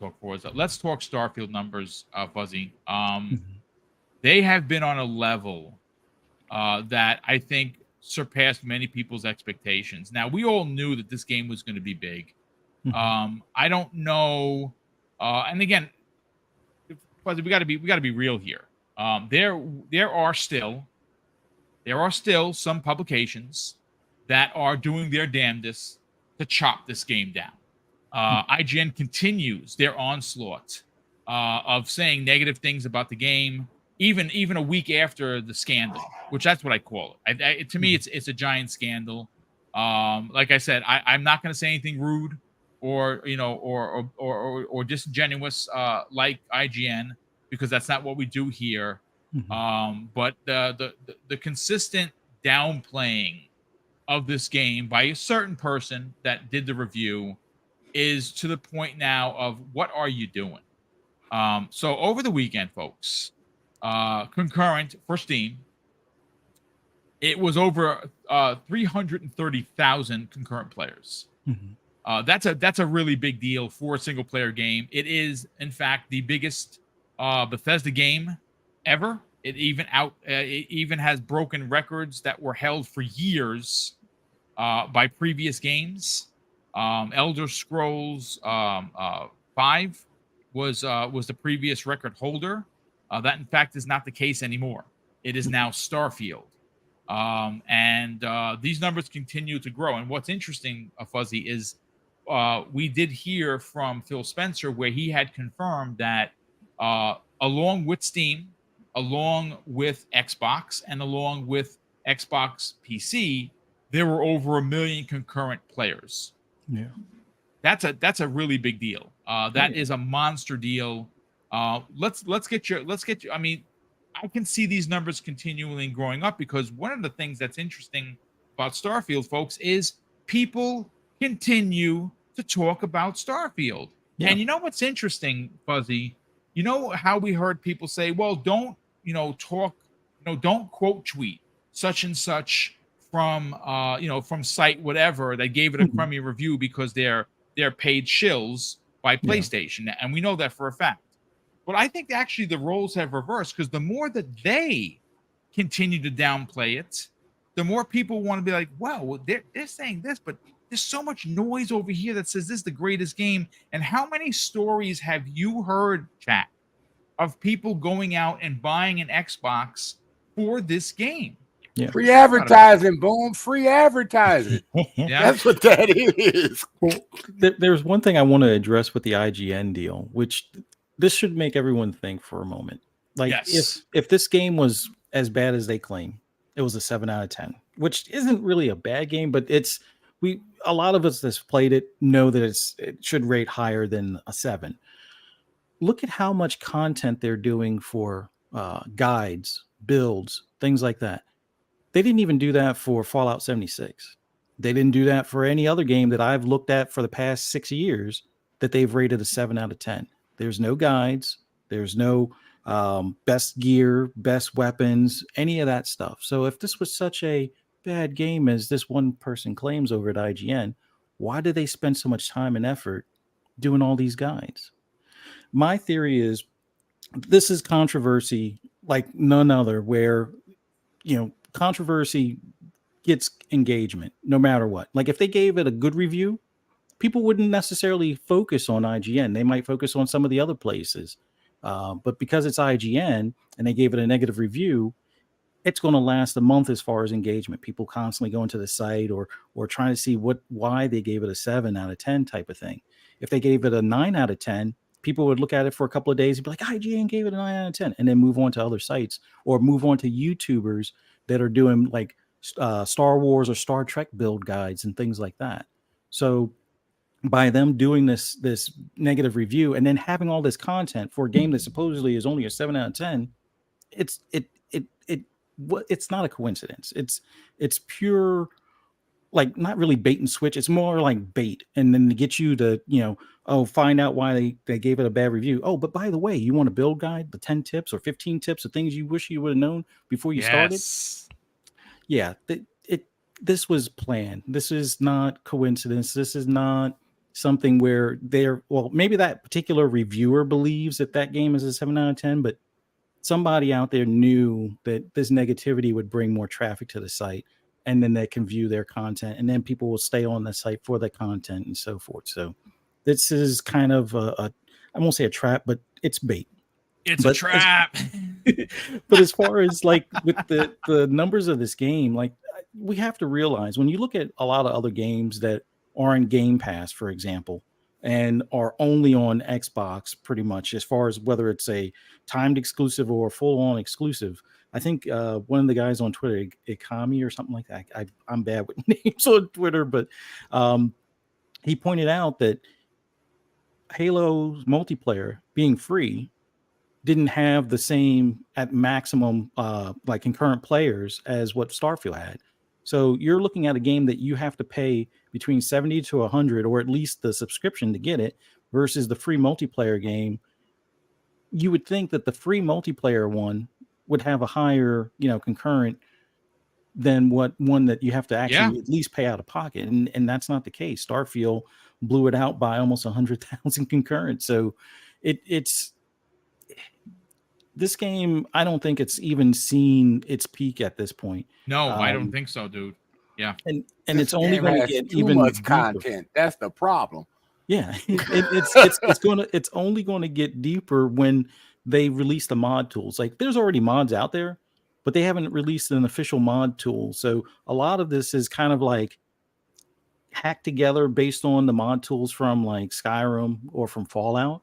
talk Starfield numbers, Fuzzy. They have been on a level that I think surpassed many people's expectations. Now, we all knew that this game was going to be big. I don't know. And again, Fuzzy, we got to be real here. There are still some publications that are doing their damnedest to chop this game down. IGN continues their onslaught of saying negative things about the game, even a week after the scandal, which that's what I call it. To me, it's a giant scandal. Like I said, I'm not going to say anything rude or disingenuous like IGN, because that's not what we do here. But the consistent downplaying of this game by a certain person that did the review is to the point now of, what are you doing? So over the weekend, folks, concurrent for Steam, it was over 330,000 concurrent players. That's a really big deal for a single player game. It is, in fact, the biggest Bethesda game ever. It even has broken records that were held for years by previous games. Elder Scrolls 5 was the previous record holder. That, in fact, is not the case anymore. It is now Starfield. And these numbers continue to grow. And what's interesting, Fuzzy, is we did hear from Phil Spencer where he had confirmed that along with Steam, along with Xbox, and along with Xbox PC, there were over 1 million concurrent players. Yeah, that's a really big deal. That is a monster deal. Let's get you. I mean, I can see these numbers continually growing up, because one of the things that's interesting about Starfield, folks, is people continue to talk about Starfield. Yeah. And you know what's interesting, Fuzzy? You know how we heard people say, well, don't quote tweet such and such from from site whatever that gave it a crummy review because they're paid shills by PlayStation. Yeah. And we know that for a fact. But I think actually the roles have reversed, because the more that they continue to downplay it, the more people want to be like, well, they're saying this, but there's so much noise over here that says this is the greatest game. And how many stories have you heard, chat, of people going out and buying an Xbox for this game? Yeah. Free advertising, boom, free advertising. Yeah. That's what that is. Well, there's one thing I want to address with the IGN deal, which this should make everyone think for a moment. Like, yes. if this game was as bad as they claim, it was a 7 out of 10, which isn't really a bad game, but a lot of us that's played it know that it should rate higher than a 7. Look at how much content they're doing for guides, builds, things like that. They didn't even do that for Fallout 76. They didn't do that for any other game that I've looked at for the past 6 years that they've rated a 7 out of 10. There's no guides. There's no best gear, best weapons, any of that stuff. So if this was such a bad game as this one person claims over at IGN, why did they spend so much time and effort doing all these guides? My theory is this is controversy like none other, where controversy gets engagement no matter what. Like if they gave it a good review, people wouldn't necessarily focus on IGN. They might focus on some of the other places. But because it's IGN and they gave it a negative review, it's going to last a month as far as engagement. People constantly going to the site or trying to see why they gave it a 7 out of 10 type of thing. If they gave it a 9 out of 10, people would look at it for a couple of days and be like, IGN gave it a 9 out of 10, and then move on to other sites or move on to YouTubers that are doing like Star Wars or Star Trek build guides and things like that. So by them doing this negative review and then having all this content for a game that supposedly is only a 7 out of 10, it's not a coincidence. It's pure, like, not really bait and switch. It's more like bait, and then to get you to find out why they gave it a bad review. Oh, but by the way, you want a build guide, the 10 tips or 15 tips of things you wish you would have known before you started. Yeah, this was planned. This is not coincidence. This is not something where maybe that particular reviewer believes that game is a 7 out of 10, but somebody out there knew that this negativity would bring more traffic to the site, and then they can view their content, and then people will stay on the site for the content and so forth. So this is kind of I won't say a trap, but it's bait. It's a trap. But as far as like with the numbers of this game, like we have to realize when you look at a lot of other games that are in Game Pass, for example, and are only on Xbox pretty much, as far as whether it's a timed exclusive or full-on exclusive. I think one of the guys on Twitter, Ikami or something like that, I'm bad with names on Twitter, but he pointed out that Halo's multiplayer being free didn't have the same at maximum like concurrent players as what Starfield had. So you're looking at a game that you have to pay between 70 to 100, or at least the subscription to get it, versus the free multiplayer game. You would think that the free multiplayer one would have a higher, concurrent than what one that you have to actually at least pay out of pocket. And that's not the case. Starfield blew it out by almost 100,000 concurrent. So it's this game, I don't think it's even seen its peak at this point. No, I don't think so, dude. Yeah. And it's only going to get too even much deeper. content. That's the problem. Yeah, it's only going to get deeper when they release the mod tools. Like there's already mods out there, but they haven't released an official mod tool. So a lot of this is kind of like hacked together based on the mod tools from like Skyrim or from Fallout.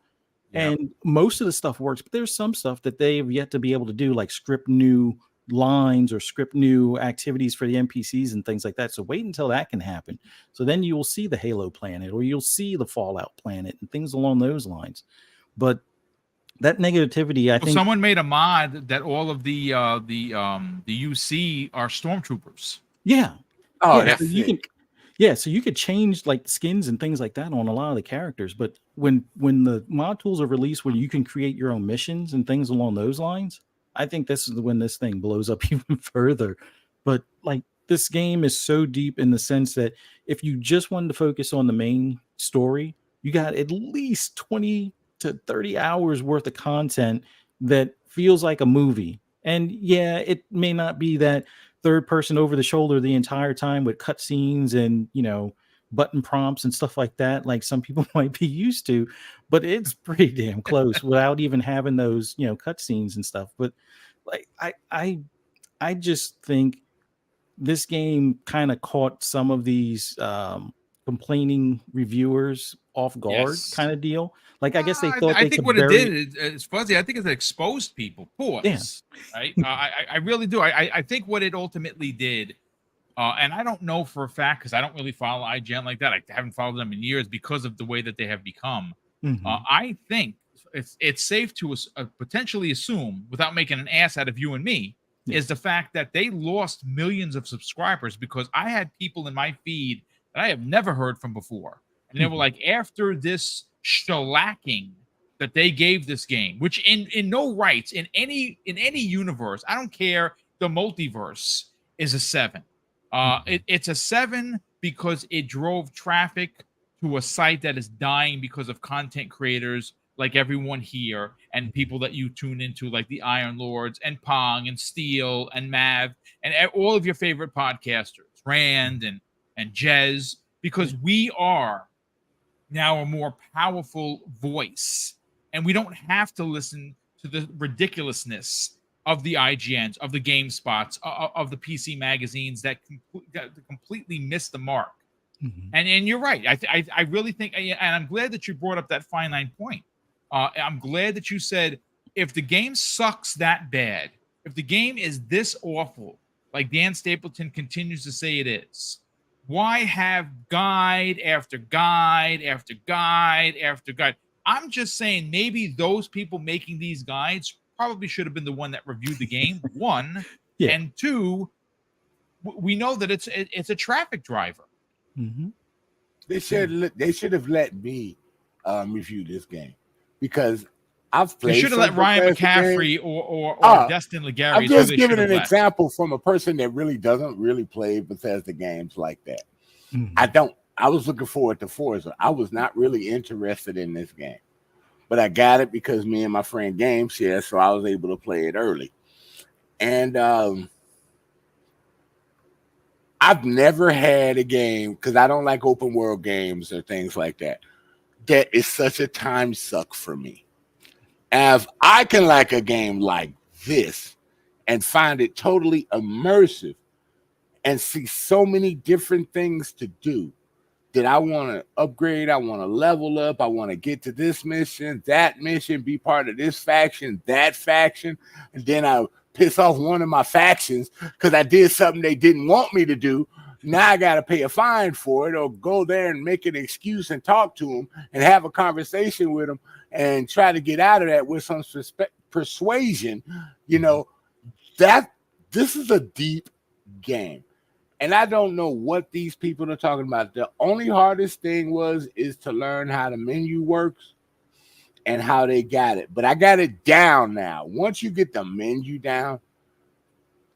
Yep. And most of the stuff works, but there's some stuff that they've yet to be able to do, like script new lines or script new activities for the NPCs and things like that. So wait until that can happen. So then you will see the Halo planet, or you'll see the Fallout planet and things along those lines. But that negativity, I think someone made a mod that all of the UC are stormtroopers. Yeah. Oh, yeah, that's so you can. Yeah, so you could change like skins and things like that on a lot of the characters. But when the mod tools are released, where you can create your own missions and things along those lines, I think this is when this thing blows up even further. But like this game is so deep in the sense that if you just wanted to focus on the main story, you got at least 20 to 30 hours worth of content that feels like a movie. And yeah, it may not be that third person over the shoulder the entire time with cutscenes and button prompts and stuff like that, like some people might be used to, but it's pretty damn close without even having those cutscenes and stuff. But like I just think this game kind of caught some of these complaining reviewers off guard, kind of deal. Like I guess they thought I think what it did is fuzzy. I think it exposed people. Pause. Yeah. Right. I really do. I think what it ultimately did, and I don't know for a fact because I don't really follow IGN like that. I haven't followed them in years because of the way that they have become. Mm-hmm. I think it's safe to potentially assume, without making an ass out of you and me, is the fact that they lost millions of subscribers because I had people in my feed that I have never heard from before. And they were like, after this shellacking that they gave this game, which in no rights in any universe, I don't care, the multiverse, is a 7. It's a 7 because it drove traffic to a site that is dying because of content creators like everyone here and people that you tune into, like the Iron Lords and Pong and Steel and Mav and all of your favorite podcasters, Rand and Jez, because we are now a more powerful voice, and we don't have to listen to the ridiculously of the IGNs, of the GameSpots, of the PC magazines that completely miss the mark. Mhm. And you're right. I really think, and I'm glad that you brought up that finite point. I'm glad that you said, if the game sucks that bad, if the game is this awful, like Dan Stapleton continues to say it is, why have guide after guide after guide after guide? I'm just saying maybe those people making these guides probably should have been the one that reviewed the game, 1. Yeah. And 2, we know that it's a traffic driver. Mhm. They should have let me review this game, because I've played. They should have let Ryan McCaffrey or Destin Legary. I'm just giving an example from a person that really doesn't really play Bethesda games like that. Mhm. I was looking forward to Forza. I was not really interested in this game, but I got it because me and my friend game share, so I was able to play it early. And I've never had a game, because I don't like open world games or things like that, that is such a time suck for me. If I can like a game like this and find it totally immersive and see so many different things to do, that I want to upgrade, I want to level up, I want to get to this mission, that mission, be part of this faction, that faction, and then I piss off one of my factions because I did something they didn't want me to do. Now I got to pay a fine for it, or go there and make an excuse and talk to them and have a conversation with them and try to get out of that with some persuasion. You know, that this is a deep game. And I don't know what these people are talking about. The only hardest thing is to learn how the menu works and how they got it. But I got it down now. Once you get the menu down,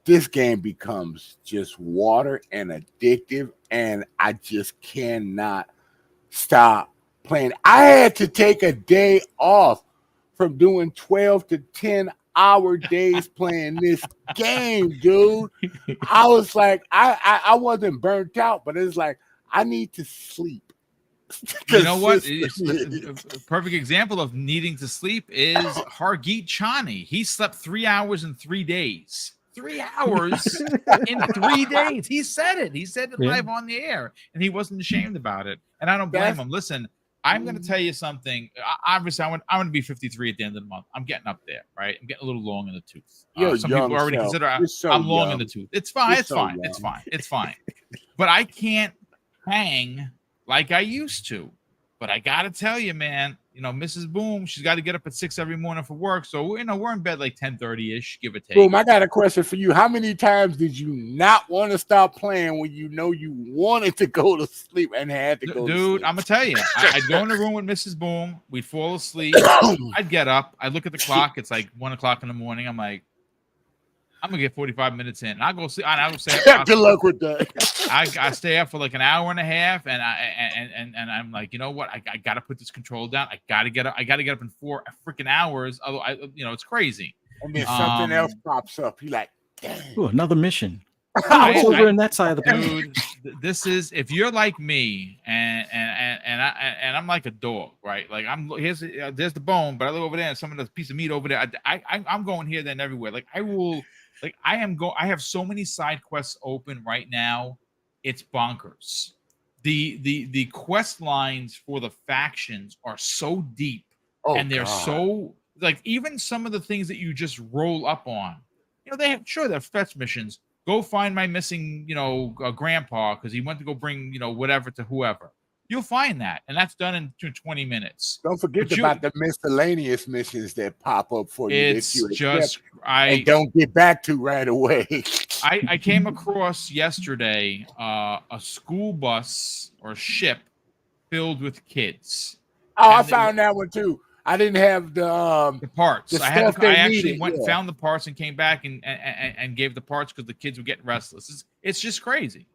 this game becomes just water and addictive, and I just cannot stop playing. I had to take a day off from doing 12 to 10-hour days playing this game, dude. I was like, I wasn't burnt out, but it's like, I need to sleep. You know what? A perfect example of needing to sleep is Hargeet Chani. He slept 3 hours in 3 days. 3 hours in 3 days. He said it. He said it live on the air, and he wasn't ashamed about it. And I don't blame him. Listen, I'm going to tell you something. Obviously, I'm going to be 53 at the end of the month. I'm getting up there, right? I'm getting a little long in the tooth. Some people already consider I'm long in the tooth. It's fine. It's fine. It's fine. It's fine. But I can't hang like I used to. But I got to tell you, man, you know, Mrs. Boom, she's got to get up at 6 every morning for work. So, you know, we're in bed like 10:30-ish, give or take. Boom, I got a question for you. How many times did you not want to stop playing when you know you wanted to go to sleep and had to go to sleep? Dude, I'm going to tell you, I'd go in the room with Mrs. Boom. We'd fall asleep. I'd get up. I'd look at the clock. It's like 1 o'clock in the morning. I'm like, I'm going to get 45 minutes in. And I'll go sleep. I'll say, good luck with that. I stay up for like an hour and a half, and I'm like, you know what? I got to put this control down. I got to get up. I got to get up in 4 freaking hours. Although it's crazy. And then something else pops up. You like, dang. Ooh, another mission. What's over in that side of the dude? This is, if you're like me, and I'm like a dog, right? Like there's the bone, but I look over there and some of the piece of meat over there. I'm going here, then everywhere. Like I will. Like I have so many side quests open right now. It's bonkers. The quest lines for the factions are so deep, and they're so, like, even some of the things that you just roll up on. You know, they're fetch missions. Go find my missing, grandpa because he went to go bring, whatever to whoever. You'll find that, and that's done in 20 minutes. Don't forget about the miscellaneous missions that pop up for you. It's just and don't get back to right away. I came across yesterday a school bus or ship filled with kids. Oh, I found that one too. I didn't have the parts. the I had stuff I they actually needed. went and Yeah. found the parts and came back and gave the parts because the kids were getting restless. It's just crazy.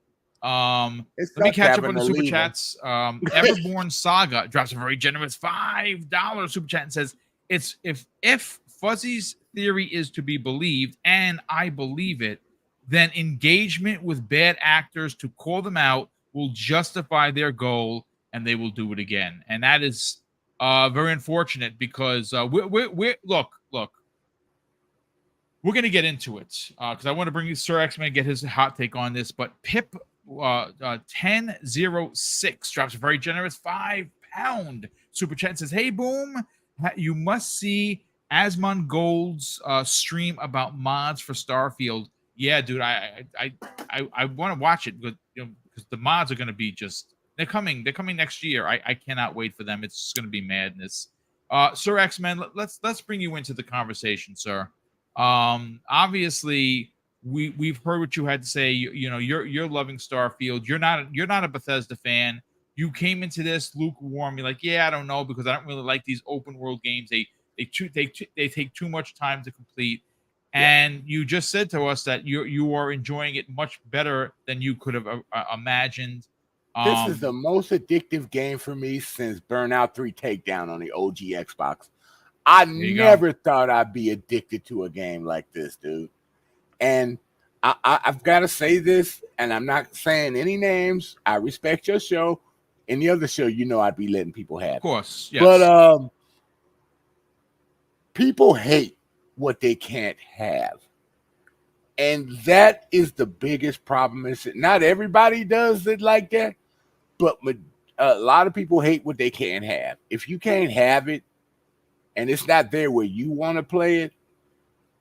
It Let me sucks catch up having on the to super leave 'em. chats. Everborn Saga drops a very generous $5 super chat and says, "It's if Fuzzy's theory is to be believed, and I believe it, then engagement with bad actors to call them out will justify their goal, and they will do it again." And that is very unfortunate because we're look. We're going to get into it because I want to bring you Sir X-Man, get his hot take on this. But Pip 1006 drops a very generous £5 super chat and says, "Hey, Boom, you must see Asmongold's stream about mods for Starfield." Yeah, dude, I want to watch it because the mods are going to be they're coming next year. I cannot wait for them. It's going to be madness. Sir X-Man, let's bring you into the conversation, sir. Obviously we've heard what you had to say. You're loving Starfield. You're not a Bethesda fan. You came into this lukewarm. You're like, yeah, I don't know, because I don't really like these open world games. They take too much time to complete. And you just said to us that you are enjoying it much better than you could have imagined. This is the most addictive game for me since Burnout 3 Takedown on the OG Xbox. I never thought I'd be addicted to a game like this, dude. And I've got to say this, and I'm not saying any names. I respect your show. Any other show, I'd be letting people have it. Of course, yes. But people hate what they can't have. And that is the biggest problem. Not everybody does it like that, but a lot of people hate what they can't have. If you can't have it, and it's not there where you want to play it,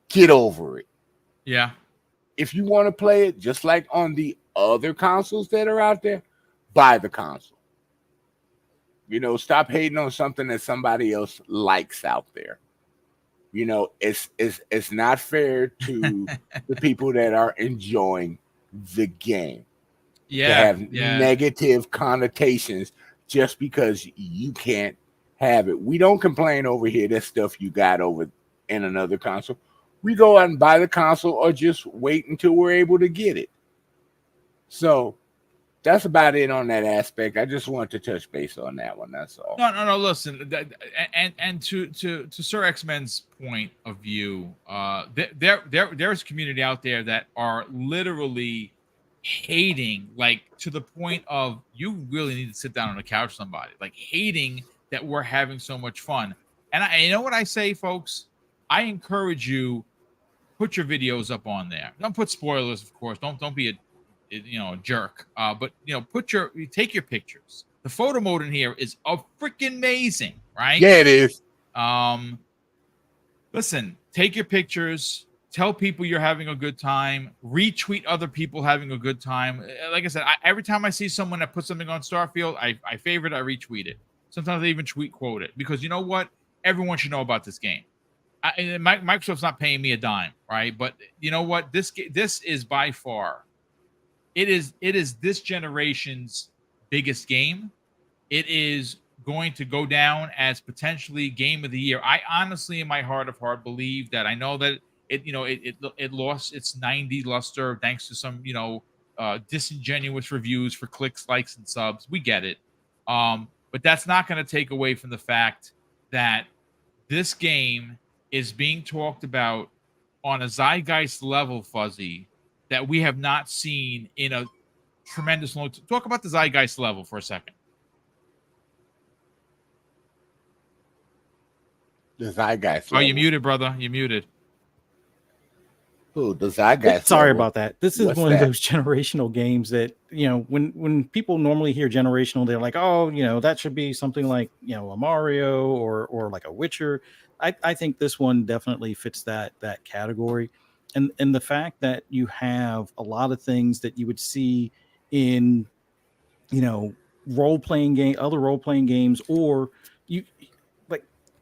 get over it. Yeah. If you want to play it, just like on the other consoles that are out there, buy the console. Stop hating on something that somebody else likes out there. It's not fair to the people that are enjoying the game. Yeah. To have negative connotations just because you can't have it. We don't complain over here. That stuff you got over in another console. We go out and buy the console or just wait until we're able to get it. So that's about it on that aspect. I just want to touch base on that one. That's all. No. Listen, and to Sir X-Men's point of view, there's a community out there that are literally hating, like to the point of you really need to sit down on the couch with somebody, like hating that we're having so much fun. And you know what I say, folks? I encourage you, put your videos up on there. Don't put spoilers, of course. Don't be a jerk. But take your pictures. The photo mode in here is freaking amazing, right? Yeah, it is. Listen, take your pictures. Tell people you're having a good time. Retweet other people having a good time. Like I said, every time I see someone that puts something on Starfield, I favorite, I retweet it. Sometimes I even tweet quote it, because you know what? Everyone should know about this game. Microsoft's not paying me a dime, right? But you know what? This is by far, it is this generation's biggest game. It is going to go down as potentially game of the year. I honestly, in my heart of heart, believe that. I know that it lost its 90 luster thanks to some disingenuous reviews for clicks, likes, and subs. We get it. But that's not going to take away from the fact that this game is being talked about on a zeitgeist level, Fuzzy, that we have not seen in a tremendous long time. Talk about the zeitgeist level for a second. The zeitgeist level. Oh, you muted, brother. You muted. Ooh, the zeitgeist Sorry level. about that. This is one of those generational games that, when people normally hear generational, they're like, oh, that should be something like, a Mario or like a Witcher. I think this one definitely fits that category. And the fact that you have a lot of things that you would see in, other role-playing games, or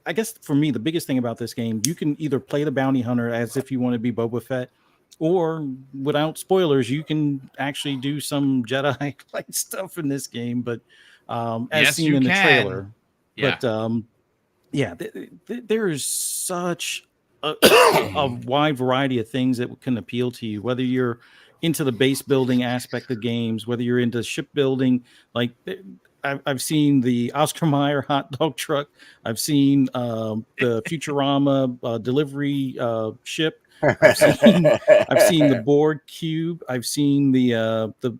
I guess for me, the biggest thing about this game, you can either play the bounty hunter as if you want to be Boba Fett, or without spoilers, you can actually do some Jedi-like stuff in this game. But as seen in the trailer, yeah. But yeah, there is such a wide variety of things that can appeal to you, whether you're into the base building aspect of games, whether you're into shipbuilding. Like I've seen the Oscar Mayer hot dog truck. I've seen the Futurama delivery ship. I've seen the board cube. I've seen the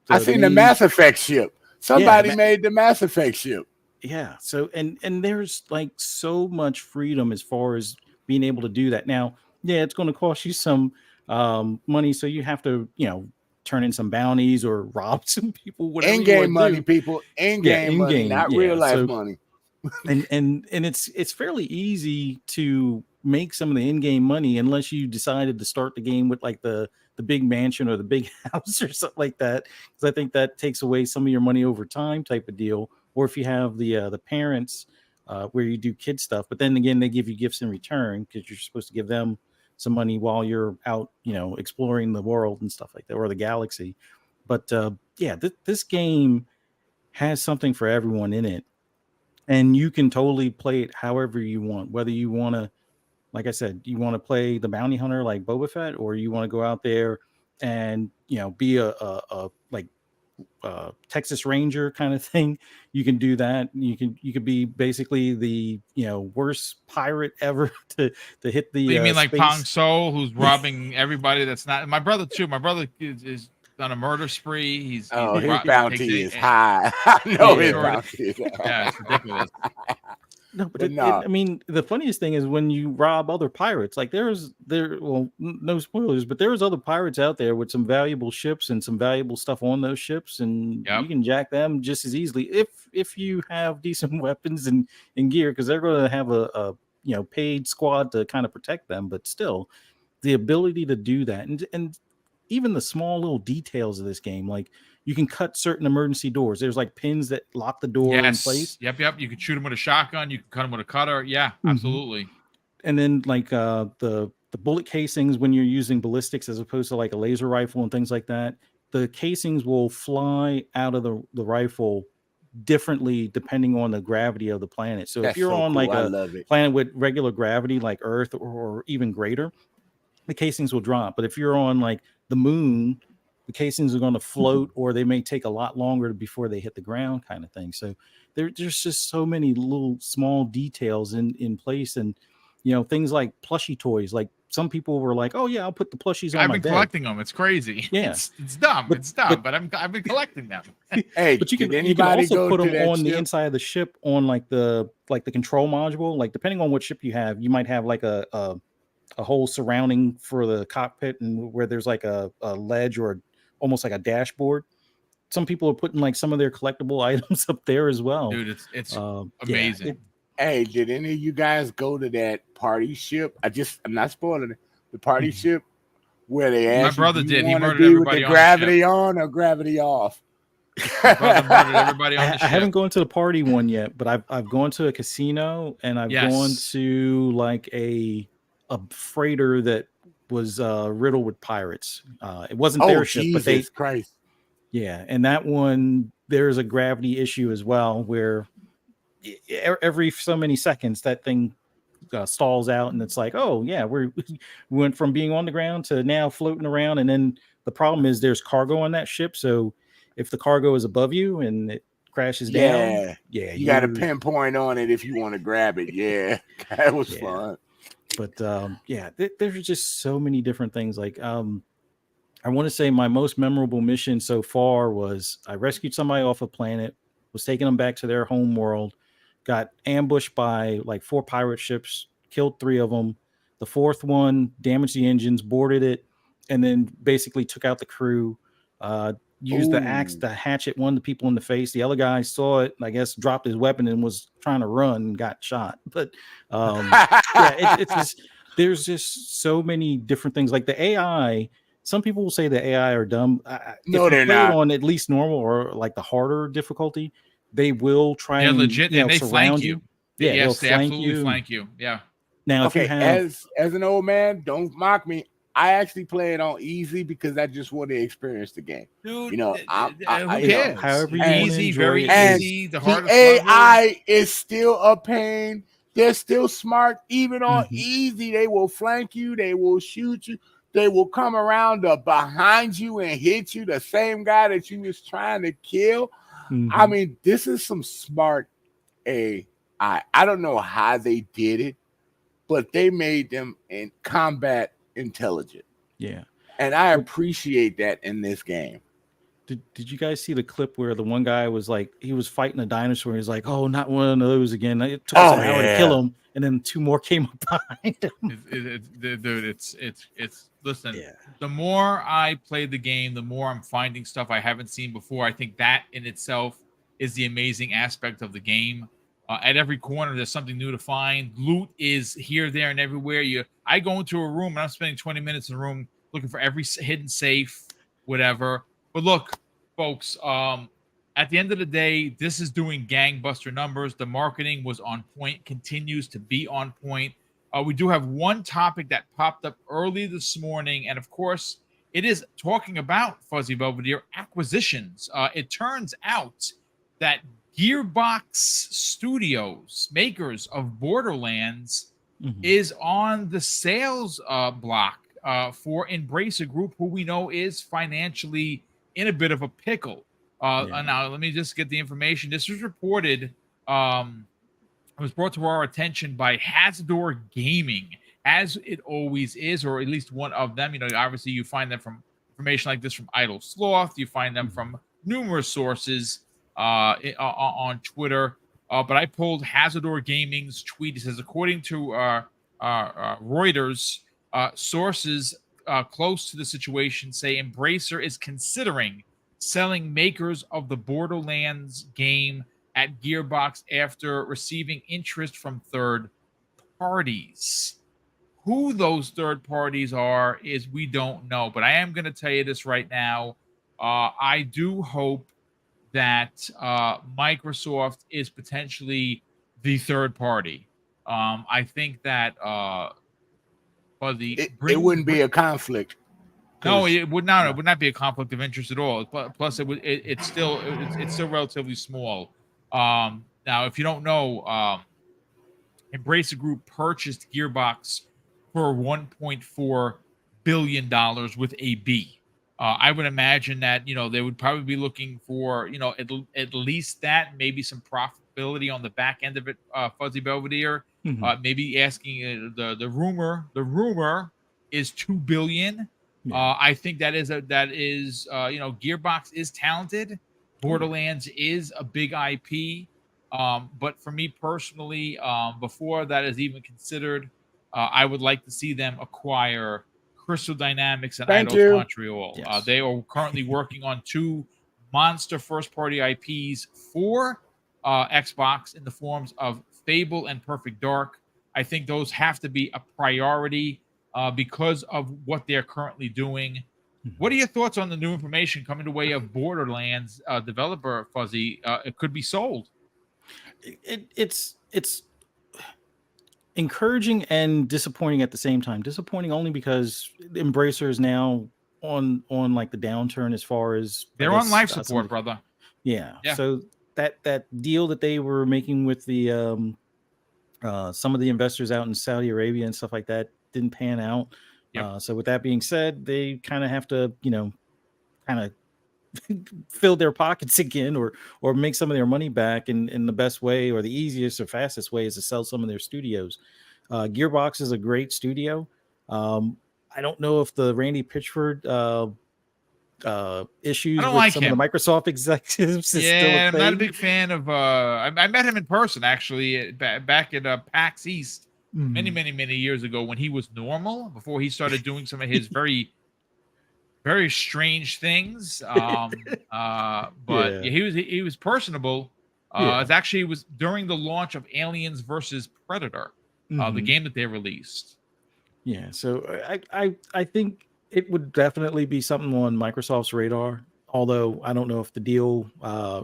I seen the main, Mass Effect ship. yeah, Somebody made the Mass Effect ship. yeah. So and there's like so much freedom as far as being able to do that. Now, yeah, it's going to cost you some money, so you have to, turn in some bounties or rob some people, whatever you In-game want to money, do. people. In-game money, not real life money. and it's fairly easy to make some of the in-game money unless you decided to start the game with like the big mansion or the big house or something like that, because I think that takes away some of your money over time type of deal. Or if you have the parents where you do kid stuff, but then again they give you gifts in return because you're supposed to give them some money while you're out, exploring the world and stuff like that, or the galaxy. But yeah, this game has something for everyone in it, and you can totally play it however you want. Whether you want to, like I said, you want to play the bounty hunter like Boba Fett, or you want to go out there and be a like Texas Ranger kind of thing. You can do that. You could be basically the worst pirate ever to hit the. You mean like space. Pong So, who's robbing everybody? That's not my brother too. My brother is on a murder spree. His bounty is high. I know his bounty is high. Yeah, it's ridiculous. No, but I mean, the funniest thing is when you rob other pirates. Like well, no spoilers, but there's other pirates out there with some valuable ships and some valuable stuff on those ships, and you can jack them just as easily if you have decent weapons and gear, because they're going to have a paid squad to kind of protect them. But still, the ability to do that, and even the small little details of this game, like you can cut certain emergency doors. There's like pins that lock the door in place. Yep. You can shoot them with a shotgun. You can cut them with a cutter. Yeah, absolutely. And then like the bullet casings, when you're using ballistics as opposed to like a laser rifle and things like that, the casings will fly out of the rifle differently depending on the gravity of the planet. So if you're on like a planet with regular gravity like Earth or even greater, the casings will drop. But if you're on like the moon, the casings are going to float, or they may take a lot longer before they hit the ground, kind of thing. So there's just so many little small details in place, and things like plushie toys. Like some people were like, "Oh yeah, I'll put the plushies on my bed." I've been collecting them. It's crazy. Yeah, it's dumb. But I've been collecting them. Hey, but you can also put them on the inside of the ship on like the control module. Like depending on what ship you have, you might have like a whole surrounding for the cockpit, and where there's like a ledge or almost like a dashboard. Some people are putting like some of their collectible items up there as well. Dude, it's amazing. Hey, did any of you guys go to that party ship? I'm not spoiling it. The party ship where they asked my brother did. He murdered with everybody the gravity on or gravity off. My brother murdered everybody on the ship. I haven't gone to the party one yet, but I've gone to a casino, and I've gone to like a freighter that was riddled with pirates. It wasn't their ship, but Christ. Yeah, and that one, there's a gravity issue as well, where every so many seconds that thing stalls out, and it's like, oh yeah, we went from being on the ground to now floating around. And then the problem is there's cargo on that ship, so if the cargo is above you and it crashes down, you got to pinpoint on it if you want to grab it. Yeah, that was fun. But there's just so many different things. Like I want to say my most memorable mission so far was I rescued somebody off a planet, was taking them back to their home world, got ambushed by like 4 pirate ships, killed 3 of them. The 4th one damaged the engines, boarded it, and then basically took out the crew. Used the axe to hatchet one of the people in the face. The other guy saw it, I guess, dropped his weapon and was trying to run and got shot. But it's just, there's just so many different things. Like the AI, some people will say the AI are dumb. No, they're not. On at least normal or like the harder difficulty, they will try and legit, and they surround flank you. Yeah, yes, they absolutely flank you. Yeah. Now, okay, as an old man, don't mock me. I actually play it on easy because I just want to experience the game. Dude, who cares? However you easy, very easy. the AI is still a pain. They're still smart, even on Mhm. easy. They will flank you. They will shoot you. They will come around behind you and hit you. The same guy that you was trying to kill. I Mhm. mean, this is some smart AI. I don't know how they did it, but they made them in combat intelligent. Yeah. And I Well, appreciate that in this game. did you guys see the clip where the one guy was like, he was fighting a dinosaur? He's like, oh, not one of those again. It took us Oh, an hour to kill yeah. him, and then two more came up behind him. Dude, it's listen. Yeah. The more I play the game, the more I'm finding stuff I haven't seen before. I think that in itself is the amazing aspect of the game. At every corner, there's something new to find. Loot is here, there, and everywhere. I go into a room and I'm spending 20 minutes in a room looking for every hidden safe, whatever. But look, folks, at the end of the day, this is doing gangbuster numbers. The marketing was on point, continues to be on point. We do have one topic that popped up early this morning, and of course, it is talking about Fuzzy Belvedere acquisitions. It turns out that Gearbox Studios, makers of Borderlands, Mhm. is on the sales block for Embracer Group, who we know is financially in a bit of a pickle. Yeah. Now, let me just get the information. This was reported. It was brought to our attention by Hasdor Gaming, as it always is, or at least one of them. Obviously, you find them from information like this from Idle Sloth. You find them Mhm. from numerous sources on Twitter. But I pulled Hasdor Gaming's tweet. It says, according to Reuters, sources close to the situation say Embracer is considering selling makers of the Borderlands game at Gearbox after receiving interest from third parties. Who those third parties are is we don't know, but I am going to tell you this right now. I do hope that Microsoft is potentially the third party. I think that for the It wouldn't be a conflict. no, 'Cause it would not. It would not be a conflict of interest at all. Plus, it's still relatively small. Now, if you don't know, Embracer Group purchased Gearbox for $1.4 billion with a B. I would imagine that they would probably be looking for at least that, maybe some profitability on the back end of it. Fuzzy Belvedere, Mhm. maybe asking the rumor. The rumor is $2 billion. Yeah. I think that is Gearbox is talented. Oh, yeah. Borderlands is a big IP. But for me personally, before that is even considered, I would like to see them acquire Crystal Dynamics and thank Eidos you. Montreal. Yes. They are currently working on two monster first-party IPs for Xbox in the forms of Fable and Perfect Dark. I think those have to be a priority because of what they're currently doing. What Mhm. are your thoughts on the new information coming the way of Borderlands developer Fuzzy? It could be sold. It's encouraging and disappointing at the same time. Disappointing only because Embracer is now on like the downturn as far as, I They're on guess, life some of support, the, brother. yeah. Yeah. So that deal that they were making with the some of the investors out in Saudi Arabia and stuff like that didn't pan out. Yep. So with that being said, they kind of have to, kind of fill their pockets again, or make some of their money back. In the best way, or the easiest or fastest way, is to sell some of their studios. Gearbox is a great studio. I don't know if the Randy Pitchford I issues don't with like some of the him. Microsoft executives is still a Yeah, I'm not a thing. big fan of. I met him in person actually back at PAX East many, Mhm. many, many years ago when he was normal before he started doing some of his very, very strange things. But Yeah, yeah, he was personable. yeah. It was during the launch of Aliens versus Predator, the Mhm. game that they released. Yeah, so I think it would definitely be something on Microsoft's radar. Although I don't know if the deal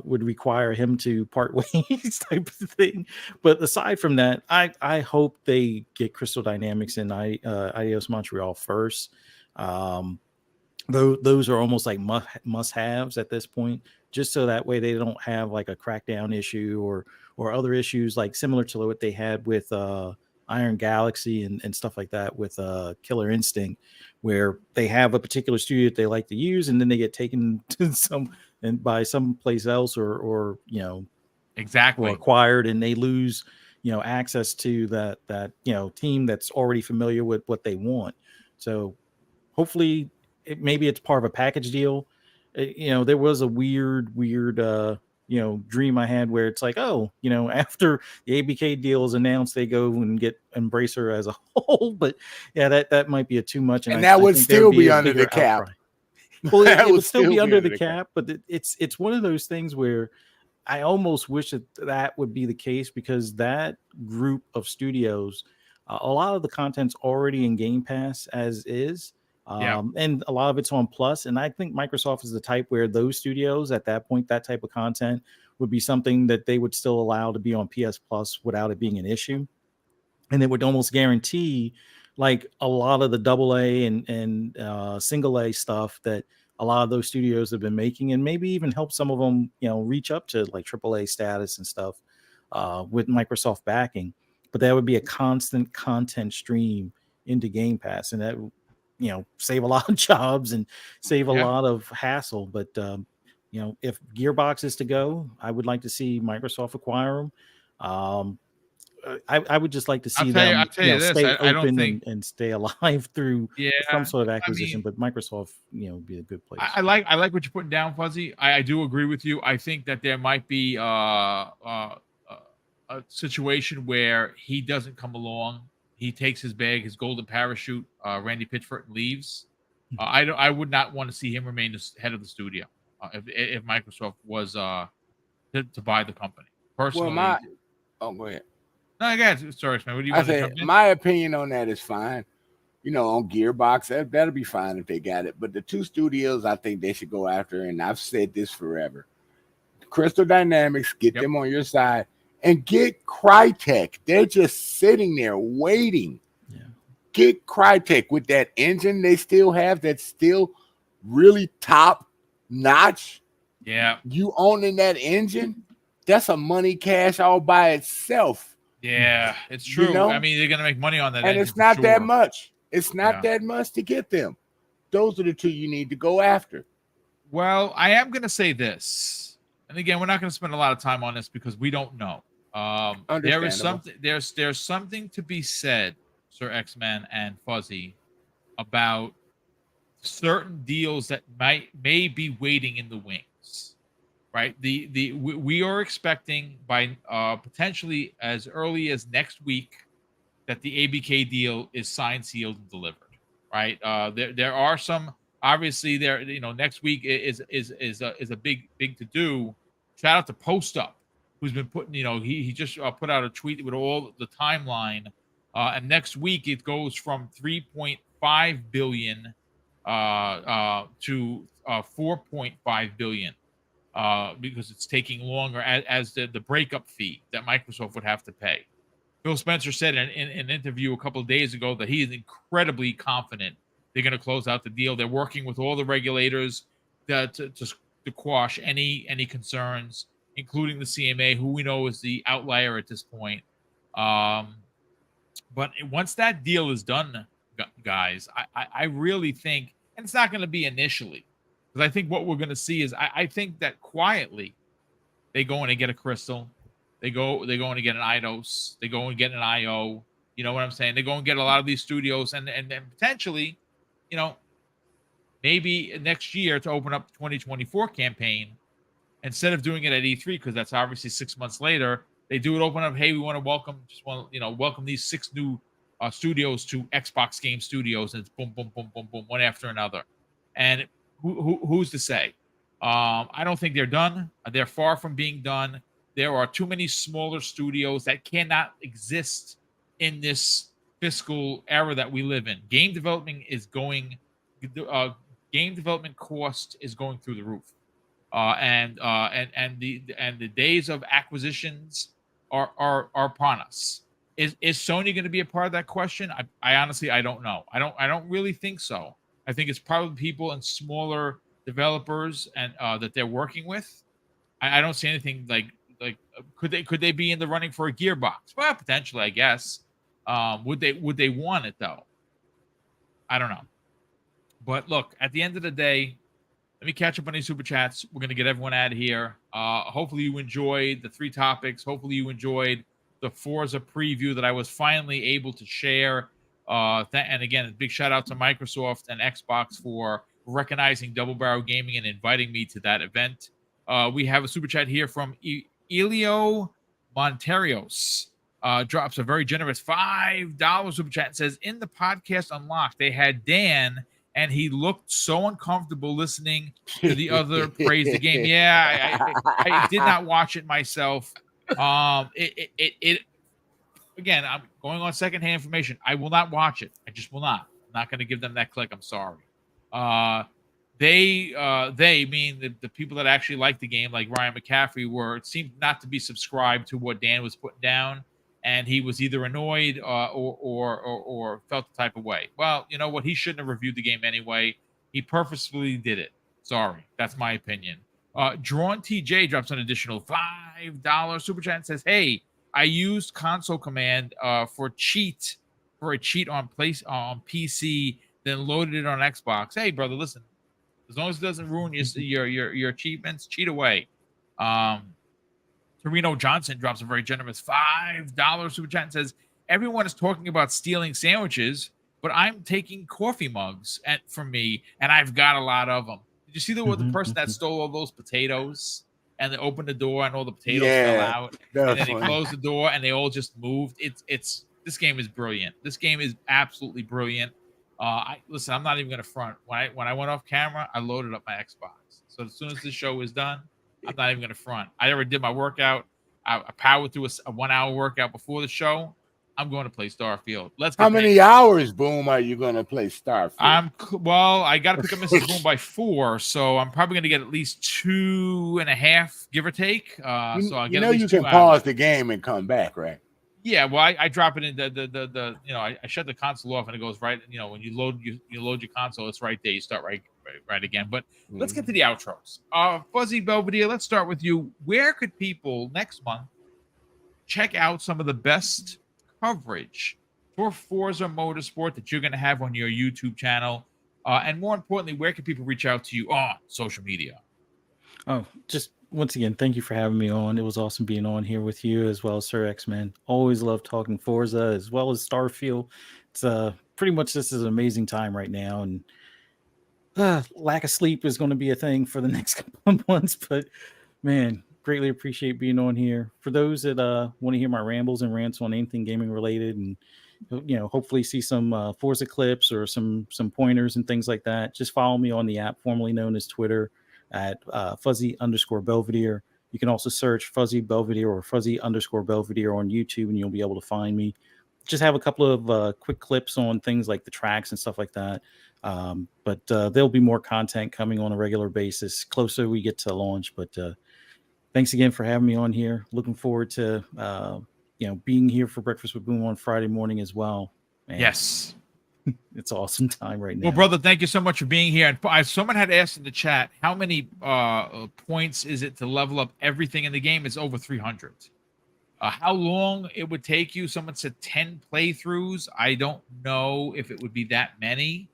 would require him to part ways, type of thing. But aside from that, I hope they get Crystal Dynamics and Eidos Montreal first. Um, those are almost like must haves at this point, just so that way they don't have like a crackdown issue, or other issues like similar to what they had with Iron Galaxy and stuff like that with Killer Instinct, where they have a particular studio that they like to use, and then they get taken to by someplace else, or Exactly. or acquired, and they lose access to that team that's already familiar with what they want. So hopefully maybe it's part of a package deal. There was a weird dream I had where it's like, oh, after the ABK deal is announced, they go and get Embracer as a whole. But yeah, that might be a too much, And I that would think there still would be a under the bigger cap. outcry. Well, That it would still be under the cap, but it's one of those things where I almost wish that would be the case, because that group of studios, a lot of the content's already in Game Pass as is. And a lot of it's on Plus. And I think Microsoft is the type where those studios at that point, that type of content would be something that they would still allow to be on PS Plus without it being an issue. And it would almost guarantee like a lot of the AA and single A stuff that a lot of those studios have been making, and maybe even help some of them, reach up to like AAA status and stuff with Microsoft backing. But that would be a constant content stream into Game Pass, and that save a lot of jobs and save a lot of hassle. But if Gearbox is to go, I would like to see Microsoft acquire them. I would just like to see them stay open and stay alive through some sort of acquisition. But Microsoft, would be a good place. I like what you're putting down, Fuzzy. I do agree with you. I think that there might be a situation where he doesn't come along. He takes his bag, his golden parachute, Randy Pitchford, and leaves. I would not want to see him remain the head of the studio if Microsoft was to buy the company. Personally, go ahead. No, again, sorry, man. What do you want to jump in? My opinion on that is fine. On Gearbox, that'll be fine if they got it. But the two studios I think they should go after, and I've said this forever, Crystal Dynamics, get them on your side, and get Crytek. They're just sitting there waiting. Yeah. Get Crytek with that engine they still have that's still really top notch. Yeah. You owning that engine, that's a money cash all by itself. Yeah, it's true. I mean, they're going to make money on that. And it's not that much. It's not that much to get them. Those are the two you need to go after. Well, I am going to say this. And again, we're not going to spend a lot of time on this because we don't know. There is something. There's something to be said, Sir X-Men and Fuzzy, about certain deals that may be waiting in the wings. Right, we are expecting by potentially as early as next week that the ABK deal is signed, sealed, and delivered. Right, there are some obviously there. Next week is a big to do. Shout out to Post Up, who's been putting. He just put out a tweet with all the timeline, and next week it goes from 3.5 billion to 4.5 billion. Because it's taking longer as the breakup fee that Microsoft would have to pay. Phil Spencer said in an interview a couple of days ago that he is incredibly confident they're going to close out the deal. They're working with all the regulators to quash any concerns, including the CMA, who we know is the outlier at this point. But once that deal is done, guys, I really think, and it's not going to be initially, because I think what we're going to see is I think that quietly they go in and get a Crystal. They go in and get an Eidos. They go and get an IO. You know what I'm saying? They go and get a lot of these studios and potentially, maybe next year to open up the 2024 campaign, instead of doing it at E3, because that's obviously 6 months later, they do it open up. Hey, we want to welcome these 6 new studios to Xbox Game Studios, and it's boom, boom, boom, boom, boom, one after another. And who's to say? I don't think they're done. They're far from being done. There are too many smaller studios that cannot exist in this fiscal era that we live in. Game development cost is going through the roof, and the days of acquisitions are upon us. Is Sony going to be a part of that question? I honestly don't know. I don't really think so. I think it's probably people and smaller developers and that they're working with. I don't see anything like could they be in the running for a Gearbox? Well, potentially, I guess. Would they want it though? I don't know. But look, at the end of the day, let me catch up on these super chats. We're gonna get everyone out of here. Hopefully you enjoyed the 3 topics. Hopefully you enjoyed the Forza preview that I was finally able to share. And again, a big shout out to Microsoft and Xbox for recognizing Double Barrel Gaming and inviting me to that event. We have a super chat here from Elio Monterios. Drops a very generous $5 super chat and says, in the podcast Unlocked, they had Dan, and he looked so uncomfortable listening to the other praise the game. Yeah, I did not watch it myself. Again, I'm going on secondhand information. I will not watch it. I just will not. I'm not going to give them that click. I'm sorry. They mean the people that actually like the game, like Ryan McCaffrey, seemed not to be subscribed to what Dan was putting down, and he was either annoyed or felt the type of way. Well, you know what? He shouldn't have reviewed the game anyway. He purposefully did it. Sorry, that's my opinion. Drawn TJ drops an additional $5 super chat and says, "Hey, I used console command for a cheat on PC, then loaded it on Xbox. Hey, brother, listen, as long as it doesn't ruin your achievements, cheat away." Torino Johnson drops a very generous $5 super chat and says, "Everyone is talking about stealing sandwiches, but I'm taking coffee mugs from me, and I've got a lot of them." Did you see the person that stole all those potatoes? And they opened the door and all the potatoes fell out. And then they closed the door and they all just moved. This game is brilliant. This game is absolutely brilliant. Listen, I'm not even gonna front. When I went off camera, I loaded up my Xbox. So as soon as this show is done, I'm not even gonna front. I already did my workout. I powered through a 1 hour workout before the show. I'm going to play Starfield. How many hours, Boom, are you going to play Starfield? I got to pick up Mrs. Boom by 4, so I'm probably going to get at least 2.5, give or take. So I'll get at least 2 you can pause the game and come back, right? Yeah, well, I drop it in the I shut the console off and it goes right. When you load your console, it's right there. You start right again. But let's get to the outros. Fuzzy Belvedere, let's start with you. Where could people next month check out some of the best coverage for Forza Motorsport that you're going to have on your YouTube channel? And more importantly, where can people reach out to you on social media? Oh, just once again, thank you for having me on. It was awesome being on here with you as well as Sir X-Men. Always love talking Forza as well as Starfield. It's pretty much this is an amazing time right now, and lack of sleep is going to be a thing for the next couple of months. But man, greatly appreciate being on here. For those that want to hear my rambles and rants on anything gaming related, and hopefully see some Forza clips or some pointers and things like that, just follow me on the app formerly known as Twitter at Fuzzy_Belvedere. You can also search Fuzzy Belvedere or Fuzzy_Belvedere on YouTube, and you'll be able to find me. Just have a couple of quick clips on things like the tracks and stuff like that. But there'll be more content coming on a regular basis closer we get to launch. But thanks again for having me on here. Looking forward to being here for Breakfast with Boom on Friday morning as well. Man, yes. It's awesome time right now. Well, brother, thank you so much for being here. And someone had asked in the chat, how many points is it to level up everything in the game? It's over 300. How long it would take you? Someone said 10 playthroughs. I don't know if it would be that many.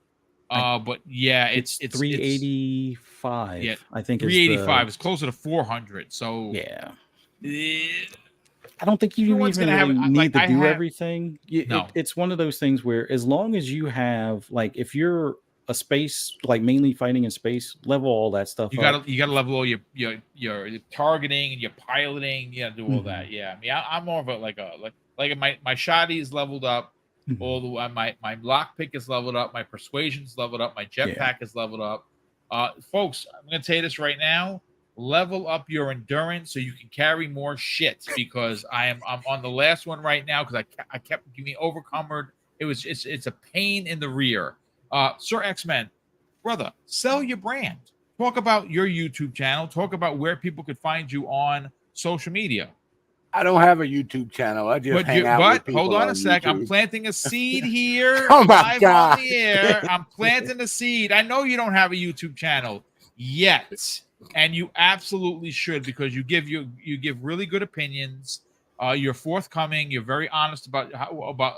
But yeah, it's 385. Yeah, I think 385 is closer to 400. So yeah. I don't think you even really need to do everything. No. It's one of those things where as long as you have, like, if you're a space, like mainly fighting in space, level all that stuff. You gotta level all your targeting and your piloting. You gotta do all that. Yeah, I mean, I'm more of a like my shoddy is leveled up. All the way, my lockpick is leveled up. My persuasion's leveled up. My jetpack is leveled up. Folks, I'm gonna tell you this right now. Level up your endurance so you can carry more shit, because I'm on the last one right now because I kept getting overcumbered. It's a pain in the rear. Sir X-Men, brother, sell your brand. Talk about your YouTube channel. Talk about where people could find you on social media. I don't have a YouTube channel. I just hang out with people. Hold on a sec. YouTube. I'm planting a seed here. Oh my God! On the air. I'm planting a seed. I know you don't have a YouTube channel yet. and you absolutely should, because you give really good opinions. You're forthcoming. You're very honest about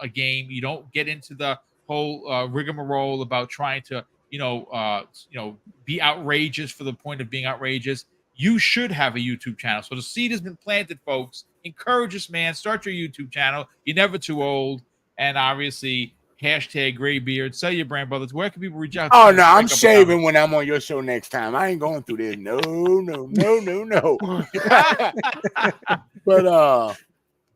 a game. You don't get into the whole rigmarole about trying to be outrageous for the point of being outrageous. You should have a YouTube channel. So the seed has been planted, folks. Encourage this man. Start your YouTube channel. You're never too old. And obviously, #graybeard. Sell your brand, brothers. Where can people reach out? Oh, no, I'm shaving when I'm on your show next time. I ain't going through this. No.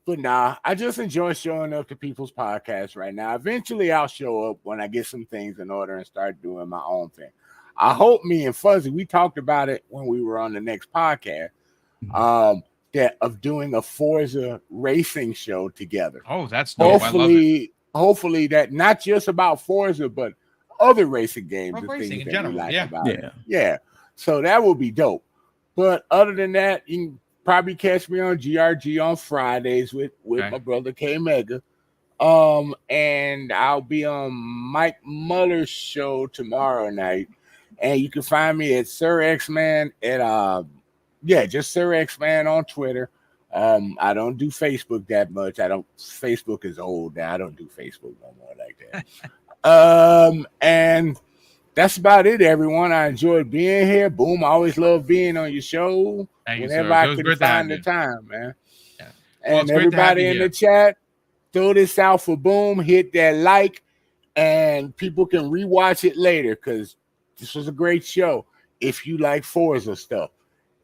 But nah, I just enjoy showing up to people's podcasts right now. Eventually, I'll show up when I get some things in order and start doing my own thing. I hope me and Fuzzy, we talked about it when we were on the next podcast, that of doing a Forza racing show together. Oh, that's dope. Hopefully that not just about Forza, but other racing games and racing things in that general. we like Yeah. about it. Yeah. So that will be dope. But other than that, you can probably catch me on GRG on Fridays with my brother K Mega. And I'll be on Mike Muller's show tomorrow night. And you can find me at Sir X Man at just Sir X Man on Twitter. I don't do Facebook that much. Facebook is old now. I don't do Facebook no more like that. And that's about it, everyone. I enjoyed being here. Boom, I always love being on your show. Whenever I can find the time, man. Yeah. And everybody in the chat, throw this out for Boom. Hit that like, and people can rewatch it later, because this was a great show if you like Forza stuff.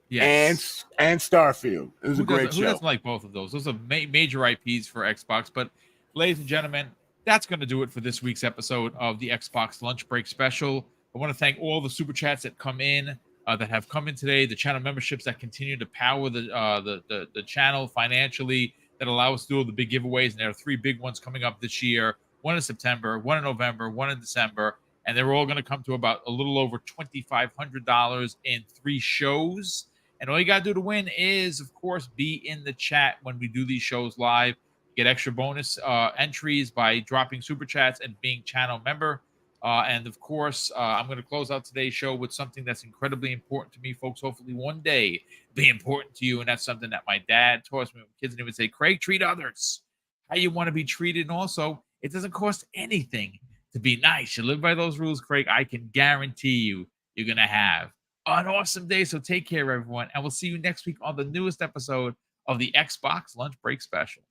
Yes. And Starfield. It was a great show. Who doesn't like both of those? Those are major IPs for Xbox. But ladies and gentlemen, that's going to do it for this week's episode of the Xbox Lunch Break Special. I want to thank all the super chats that come in, that have come in today, the channel memberships that continue to power the channel financially, that allow us to do all the big giveaways. And there are 3 big ones coming up this year. One in September, one in November, one in December. And they're all going to come to about a little over $2,500 in 3 shows. And all you got to do to win is, of course, be in the chat when we do these shows live. Get extra bonus entries by dropping super chats and being channel member. And, of course, I'm going to close out today's show with something that's incredibly important to me, folks. Hopefully one day be important to you. And that's something that my dad taught me when kids, and he would say, Craig, treat others how you want to be treated. And also, it doesn't cost anything to be nice. You live by those rules, Craig. I can guarantee you're going to have an awesome day. So take care, everyone. And we'll see you next week on the newest episode of the Xbox Lunch Break Special.